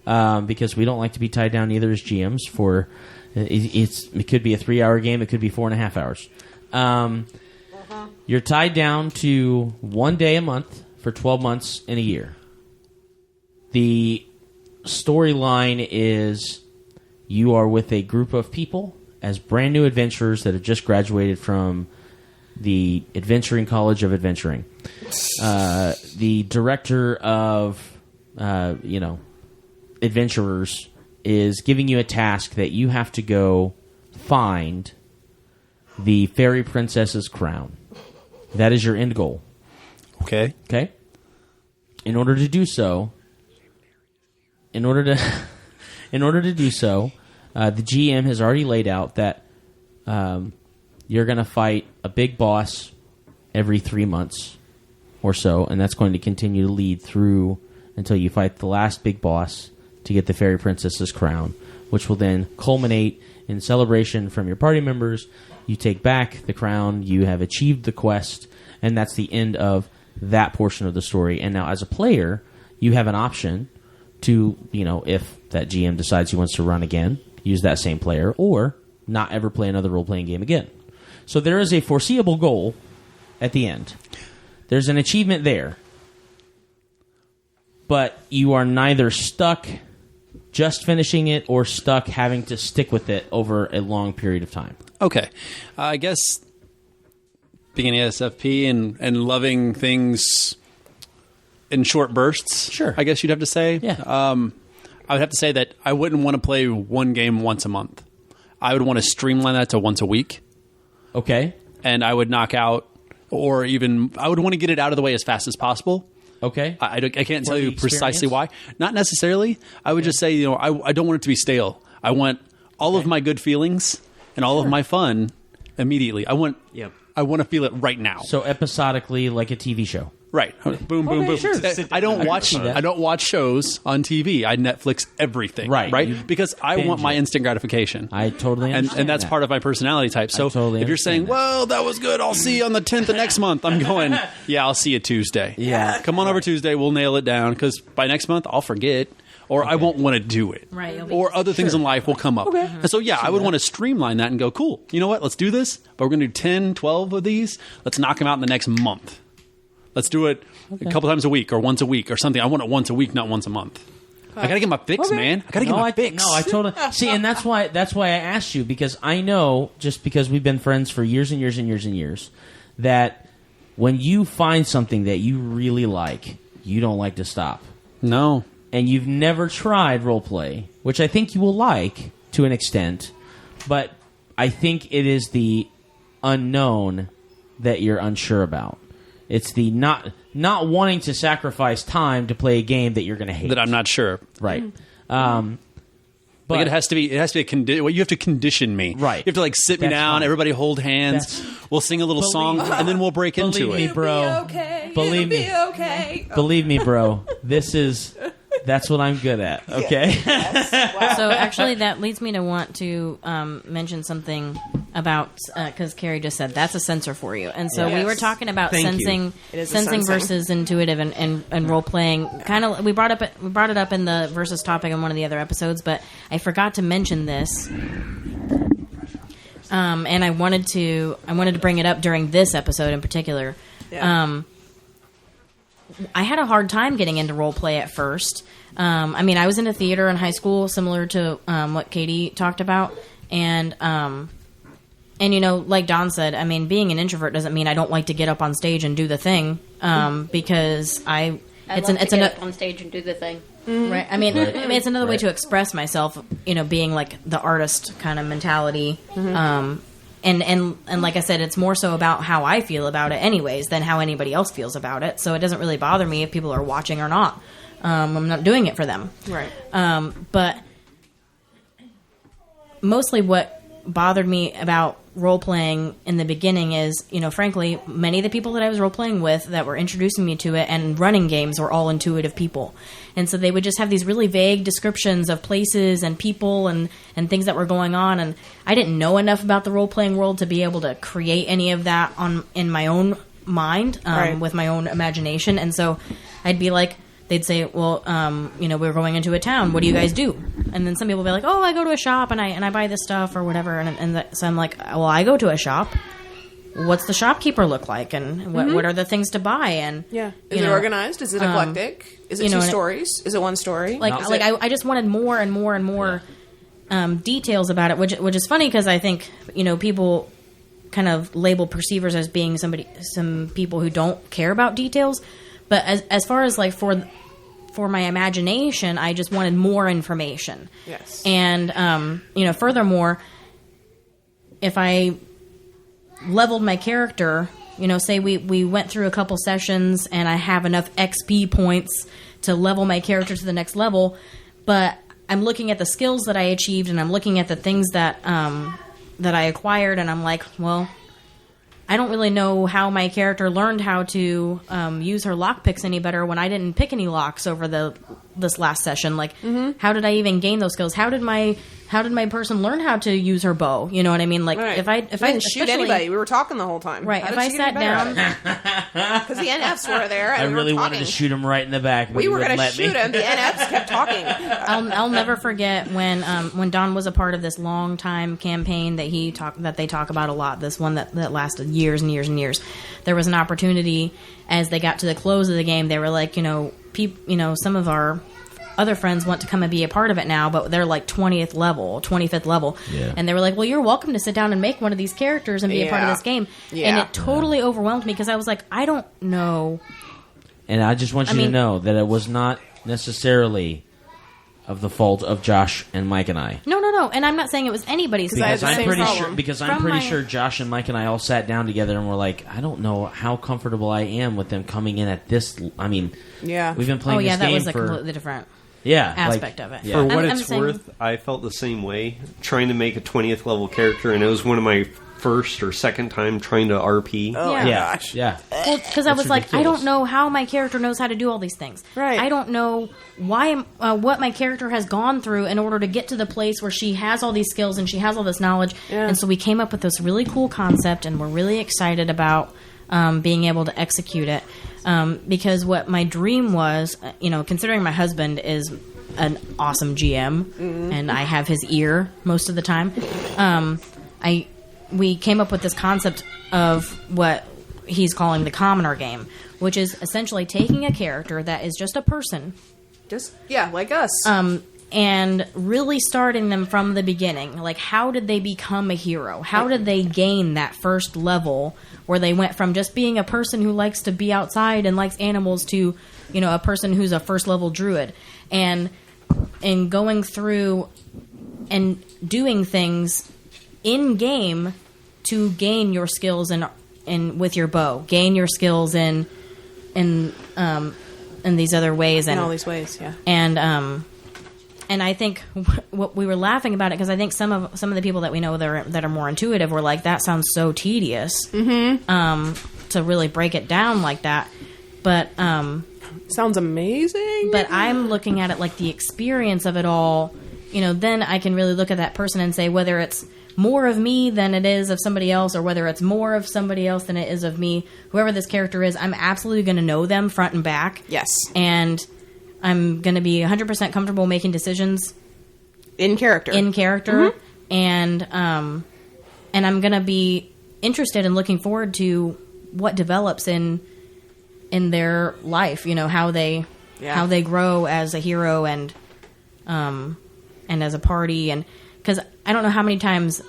because we don't like to be tied down either as GMs. It could be a 3-hour game, it could be 4.5 hours. You're tied down to 1 day a month for 12 months in a year. The storyline is you are with a group of people as brand new adventurers that have just graduated from the Adventuring College of Adventuring. The director of, adventurers is giving you a task that you have to go find the fairy princess's crown. That is your end goal. Okay. In order to do so, the GM has already laid out that you're going to fight a big boss every 3 months or so, and that's going to continue to lead through until you fight the last big boss to get the fairy princess's crown, which will then culminate in celebration from your party members. You take back the crown, you have achieved the quest, and that's the end of that portion of the story. And now as a player, you have an option to, if that GM decides he wants to run again, use that same player, or not ever play another role-playing game again. So there is a foreseeable goal at the end. There's an achievement there. But you are neither stuck just finishing it or stuck having to stick with it over a long period of time. Okay. I guess being an ESFP and loving things in short bursts, sure, I guess you'd have to say. Yeah. I would have to say that I wouldn't want to play one game once a month. I would want to streamline that to once a week. Okay. And I would knock out, or even I would want to get it out of the way as fast as possible. Okay. I can't tell you precisely why. Not necessarily. I would just say, I don't want it to be stale. I want all of my good feelings and all of my fun immediately. I want to feel it right now. So episodically, like a TV show. Right. Boom, boom, boom. Sure. I don't watch shows on TV. I Netflix everything. Right. Because I want my instant gratification. I totally understand. And that's part of my personality type. So if you're saying, well, that was good, I'll see you on the 10th of next month, I'm going, yeah, I'll see you Tuesday. Yeah. Come on over Tuesday. We'll nail it down because by next month, I'll forget. Or I won't want to do it. Right. Or other things in life will come up. Okay. And so, I would want to streamline that and go, cool, you know what? Let's do this. But we're going to do 10, 12 of these. Let's knock them out in the next month. Let's do it a couple times a week or once a week or something. I want it once a week, not once a month. I got to get my fix, man. I got to get my fix. No, I totally... See, and that's why I asked you, because I know, just because we've been friends for years and years and years and years, that when you find something that you really like, you don't like to stop. No. And you've never tried roleplay, which I think you will like to an extent, but I think it is the unknown that you're unsure about. It's the not wanting to sacrifice time to play a game that you're going to hate. That I'm not sure. Right. But it has to be a condition. Well, you have to condition me. Right. You have to sit me down. Fine. Everybody hold hands. We'll sing a little song, and then we'll break into it. Believe me, bro. Believe me. Okay. Believe me, bro. That's what I'm good at. Okay. Wow. So actually, that leads me to want to mention something about because Kari just said that's a sensor for you, and so we were talking about sensing versus intuitive and role playing. Kind of, we brought it up in the versus topic in one of the other episodes, but I forgot to mention this. And I wanted to bring it up during this episode in particular. Yeah. I had a hard time getting into role play at first. I was into theater in high school, similar to what Kaytie talked about, and like Don said, being an introvert doesn't mean I don't like to get up on stage and do the thing, because I love to get up on stage and do the thing. Mm-hmm. Right. It's another way to express myself. Being like the artist kind of mentality. Mm-hmm. And like I said, it's more so about how I feel about it anyways than how anybody else feels about it. So it doesn't really bother me if people are watching or not. I'm not doing it for them. Right. But mostly what bothered me about role-playing in the beginning is, frankly, many of the people that I was role-playing with that were introducing me to it and running games were all intuitive people. And so they would just have these really vague descriptions of places and people and things that were going on. And I didn't know enough about the role-playing world to be able to create any of that in my own mind, with my own imagination. And so I'd be like, they'd say, well, we're going into a town. What do you guys do? And then some people would be like, oh, I go to a shop and I buy this stuff or whatever. So I'm like, well, I go to a shop. What's the shopkeeper look like? And what are the things to buy? And is it organized? Is it eclectic? Is it two stories? Is it one story? I just wanted more and more and more details about it, which is funny because I think people kind of label perceivers as being some people who don't care about details. But as far as like for my imagination, I just wanted more information. Yes. And furthermore, if I leveled my character, say we went through a couple sessions and I have enough XP points to level my character to the next level, but I'm looking at the skills that I achieved and I'm looking at the things that I acquired, and I'm like, well, I don't really know how my character learned how to use her lockpicks any better when I didn't pick any locks over this last session. Like, how did I even gain those skills? How did my person learn how to use her bow? You know what I mean? Like, if I didn't shoot anybody, we were talking the whole time. Right. If I sat down, because the NFs were there, and I really wanted to shoot him right in the back. But we were going to shoot him. The NFs kept talking. I'll never forget when Don was a part of this long time campaign that they talk about a lot. This one that lasted years and years and years. There was an opportunity as they got to the close of the game. They were like, some of our other friends want to come and be a part of it now, but they're like 25th level. Yeah. And they were like, well, you're welcome to sit down and make one of these characters and be a part of this game. Yeah. And it totally overwhelmed me because I was like, I don't know. And I just want you to know that it was not necessarily of the fault of Josh and Mike and I. No. And I'm not saying it was anybody's fault. Because I'm pretty sure Josh and Mike and I all sat down together and were like, I don't know how comfortable I am with them coming in at this. I mean, we've been playing this game that was a for completely different aspect of it. Yeah. For what it's worth, I felt the same way trying to make a 20th level character, and it was one of my first or second time trying to RP. Oh my gosh. Yeah. Well, because I was like, I don't know how my character knows how to do all these things. Right. I don't know what my character has gone through in order to get to the place where she has all these skills and she has all this knowledge. Yeah. And so we came up with this really cool concept, and we're really excited about being able to execute it. Because what my dream was, considering my husband is an awesome GM, and I have his ear most of the time, we came up with this concept of what he's calling the commoner game, which is essentially taking a character that is just a person, like us, and really starting them from the beginning. Like, how did they become a hero? How did they gain that first level where they went from just being a person who likes to be outside and likes animals to, a person who's a first level druid, and going through and doing things in game to gain your skills in with your bow, gain your skills in these other ways, and in all these ways, yeah. And I think what we were laughing about it, because I think some of the people that we know that are more intuitive were like, that sounds so tedious to really break it down like that. But sounds amazing. But I'm looking at it like the experience of it all. Then I can really look at that person and say whether it's more of me than it is of somebody else, or whether it's more of somebody else than it is of me. Whoever this character is, I'm absolutely going to know them front and back. Yes. And I'm going to be 100% comfortable making decisions in character. And I'm going to be interested and looking forward to what develops in their life. How they grow as a hero and as a party, and because I don't know how many times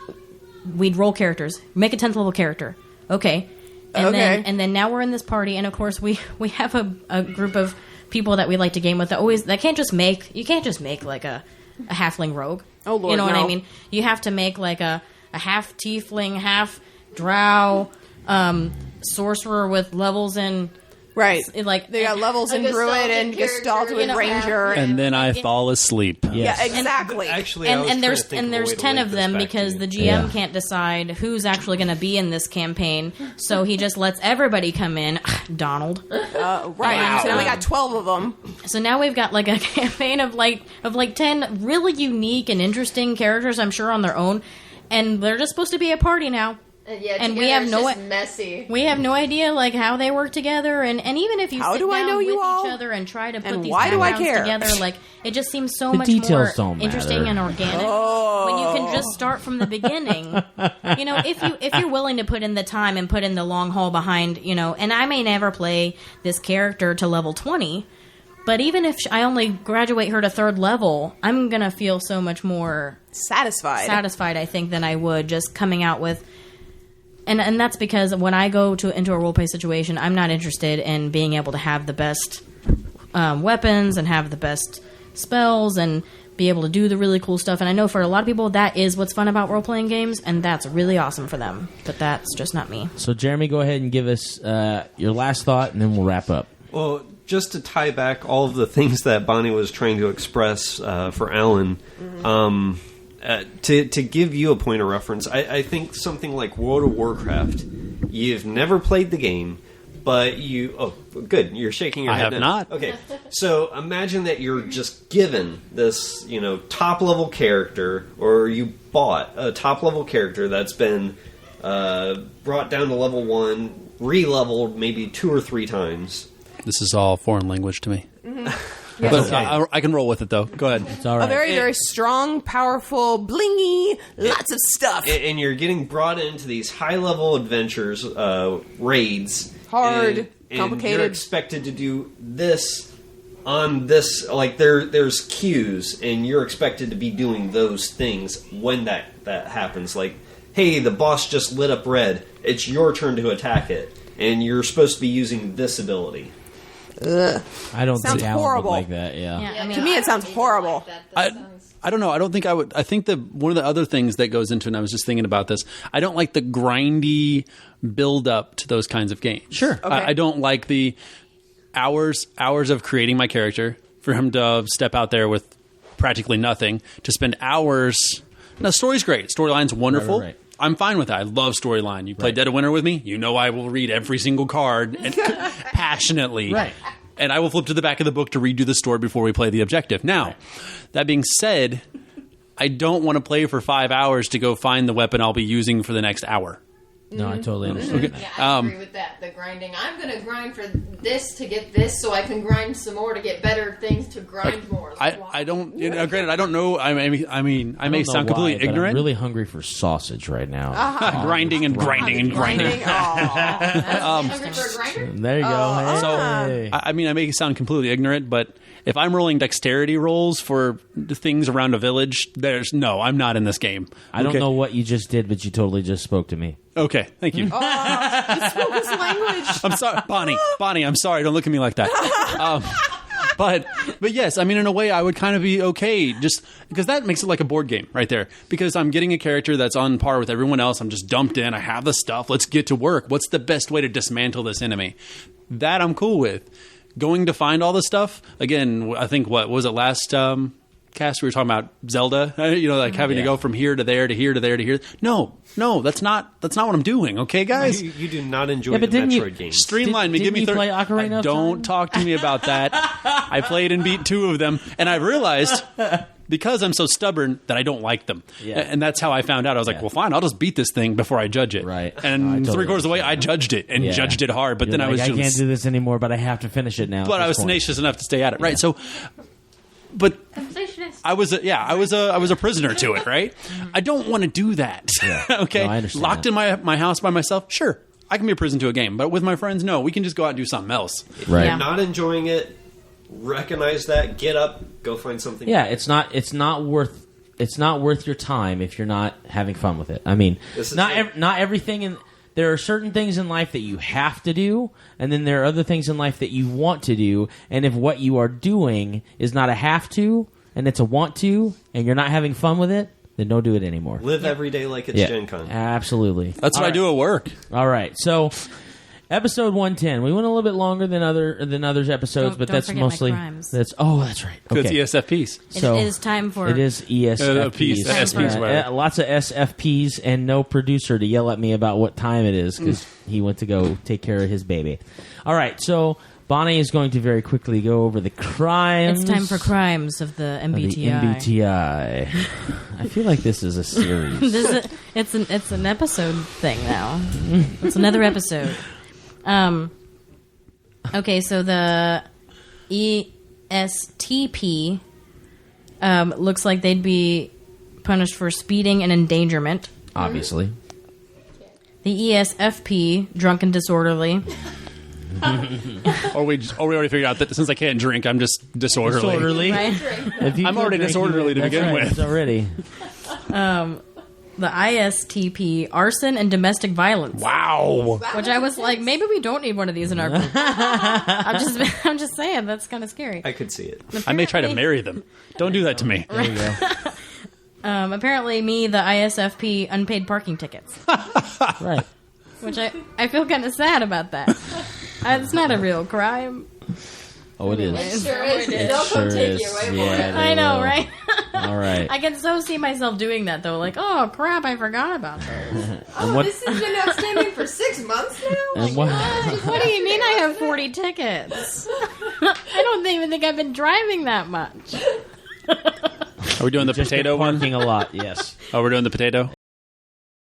we'd roll characters, make a 10th level character, okay, and then now we're in this party, and of course we have a group of people that we like to game with that can't just make like a halfling rogue. Oh Lord, you know no. what I mean? You have to make like a half tiefling, half drow, sorcerer with levels in. Right. Like they got levels in druid and gestalt with ranger, and then I fall asleep. Yes. Yeah, exactly. And there's 10 of them because the GM can't decide who's actually going to be in this campaign, so he just lets everybody come in. Donald. Right. Wow. So now we got 12 of them. So now we've got like a campaign of 10 really unique and interesting characters, I'm sure, on their own, and they're just supposed to be a party now. And we have messy. We have no idea like how they work together, and even if you sit down with each other and try to put these backgrounds together, like it just seems so much more interesting and organic when you can just start from the beginning. If you're willing to put in the time and put in the long haul behind, and I may never play this character to level 20. But even if I only graduate her to 3rd level, I'm gonna feel so much more satisfied, I think, than I would just coming out with. And that's because when I go into a roleplay situation, I'm not interested in being able to have the best weapons and have the best spells and be able to do the really cool stuff. And I know for a lot of people, that is what's fun about role-playing games, and that's really awesome for them. But that's just not me. So, Jeremy, go ahead and give us your last thought, and then we'll wrap up. Well, just to tie back all of the things that Bonnie was trying to express for Alan, to give you a point of reference, I think something like World of Warcraft, you've never played the game, but you... Oh, good. You're shaking your head. I have not. Okay. So imagine that you're just given this, top-level character, or you bought a top-level character that's been brought down to level 1, re-leveled maybe 2 or 3 times. This is all foreign language to me. Mm-hmm. But I can roll with it, though. Go ahead. It's all right. A very, very strong, powerful, blingy, lots of stuff. And you're getting brought into these high-level adventures, raids. Hard, and complicated. You're expected to do this on this, like there's cues, and you're expected to be doing those things when that happens. Like, hey, the boss just lit up red. It's your turn to attack it, and you're supposed to be using this ability. Ugh. I don't Sounds see Alan horrible. would like that. Yeah. I mean, To me, it sounds horrible. I don't know. I don't think I would. I think one of the other things that goes into it, and I was just thinking about this, I don't like the grindy build up to those kinds of games. Sure. Okay. I don't like the hours of creating my character, for him to step out there with practically nothing, to spend hours. Now, story's great. Storyline's wonderful. Right. I'm fine with that. I love storyline. You play Dead of Winter with me, you know I will read every single card and passionately. Right. And I will flip to the back of the book to redo the story before we play the objective. Now, that being said, I don't want to play for 5 hours to go find the weapon I'll be using for the next hour. No, I totally understand. Yeah, I agree with that. The grinding. I'm going to grind for this to get this, so I can grind some more to get better things to grind more. I don't. Granted, I don't know. I may I don't sound know completely why, but ignorant. I'm really hungry for sausage right now. Grinding and grinding and grinding. Hungry for a grinder? There you go. So, Hey. I mean, I may sound completely ignorant, but if I'm rolling dexterity rolls for the things around a village, I'm not in this game. I don't know what you just did, but you totally just spoke to me. Okay, thank you. You spoke his language. I'm sorry, Bonnie. I'm sorry. Don't look at me like that. But yes, I mean, in a way, I would kind of be okay, just because that makes it like a board game right there. Because I'm getting a character that's on par with everyone else. I'm just dumped in. I have the stuff. Let's get to work. What's the best way to dismantle this enemy? That I'm cool with. Going to find all the stuff again. I think what was it last cast we were talking about Zelda? Having to go from here to there to here to there to here. No, that's not what I'm doing. Okay, guys. You do not enjoy the but didn't Metroid you- games. Streamline me. Give Didn't me you 30. play Ocarina of Don't Time? talk to me about that. I played and beat 2 of them, and I realized because I'm so stubborn that I don't like them. Yeah. And that's how I found out. I was like, well, fine, I'll just beat this thing before I judge it. Right. And No, I totally 3/4 of the way, I judged it and Yeah. judged it hard. But You're then I like, was I can't do this anymore, but I have to finish it now. but I was tenacious enough to stay at it. Right. So, but I was a prisoner to it, right? I don't want to do that. Okay, No, I understand locked that. in my house by myself. Sure, I can be a prison to a game, but with my friends, no. We can just go out and do something else. Right. Yeah. Not enjoying it, recognize that, get up, go find something. Yeah, it's not worth your time if you're not having fun with it. I mean, This is not everything there are certain things in life that you have to do, and then there are other things in life that you want to do. And if what you are doing is not a have to, and it's a want to, and you're not having fun with it, then don't do it anymore. Live every day like it's Gen Con. Absolutely. That's what All I do right. at work. All right, so episode 110. We went a little bit longer than others episodes, Don't- but don't that's forget my mostly crimes. that's right. It's Okay. ESFPs. So it is time for it is ESFPs. SPs, whatever. Lots of SFPs and no producer to yell at me about what time it is because he went to go take care of his baby. All right, so Bonnie is going to very quickly go over the crimes. It's time for crimes of the of the MBTI. MBTI. I feel like this is a series. It's an episode thing now. It's another episode. Okay, so the ESTP looks like they'd be punished for speeding and endangerment. Obviously. The ESFP, drunk and disorderly. Or we already figured out that since I can't drink, I'm just disorderly. Right? If you I'm go already drinking, disorderly to that's begin right, with. it's already. The ISTP, arson and domestic violence. Wow. Which I was like, maybe we don't need one of these in our group. I'm just saying, that's kind of scary. I could see it. I may try to marry them. Don't do that to me. There you go. Apparently, me, the ISFP, unpaid parking tickets. Right. Which I feel kind of sad about that. It's not a real crime. Oh, it is. Sure is. It They'll sure come take is. you away from Yeah, it. they I know, will. right? All right. I can so see myself doing that, though. Like, oh, crap, I forgot about those. Oh, what- this has been outstanding for 6 months now? And what- What do you mean I have 40 tickets? I don't even think I've been driving that much. Are we doing the Just potato one? parking a lot, yes. Oh, we're doing the potato?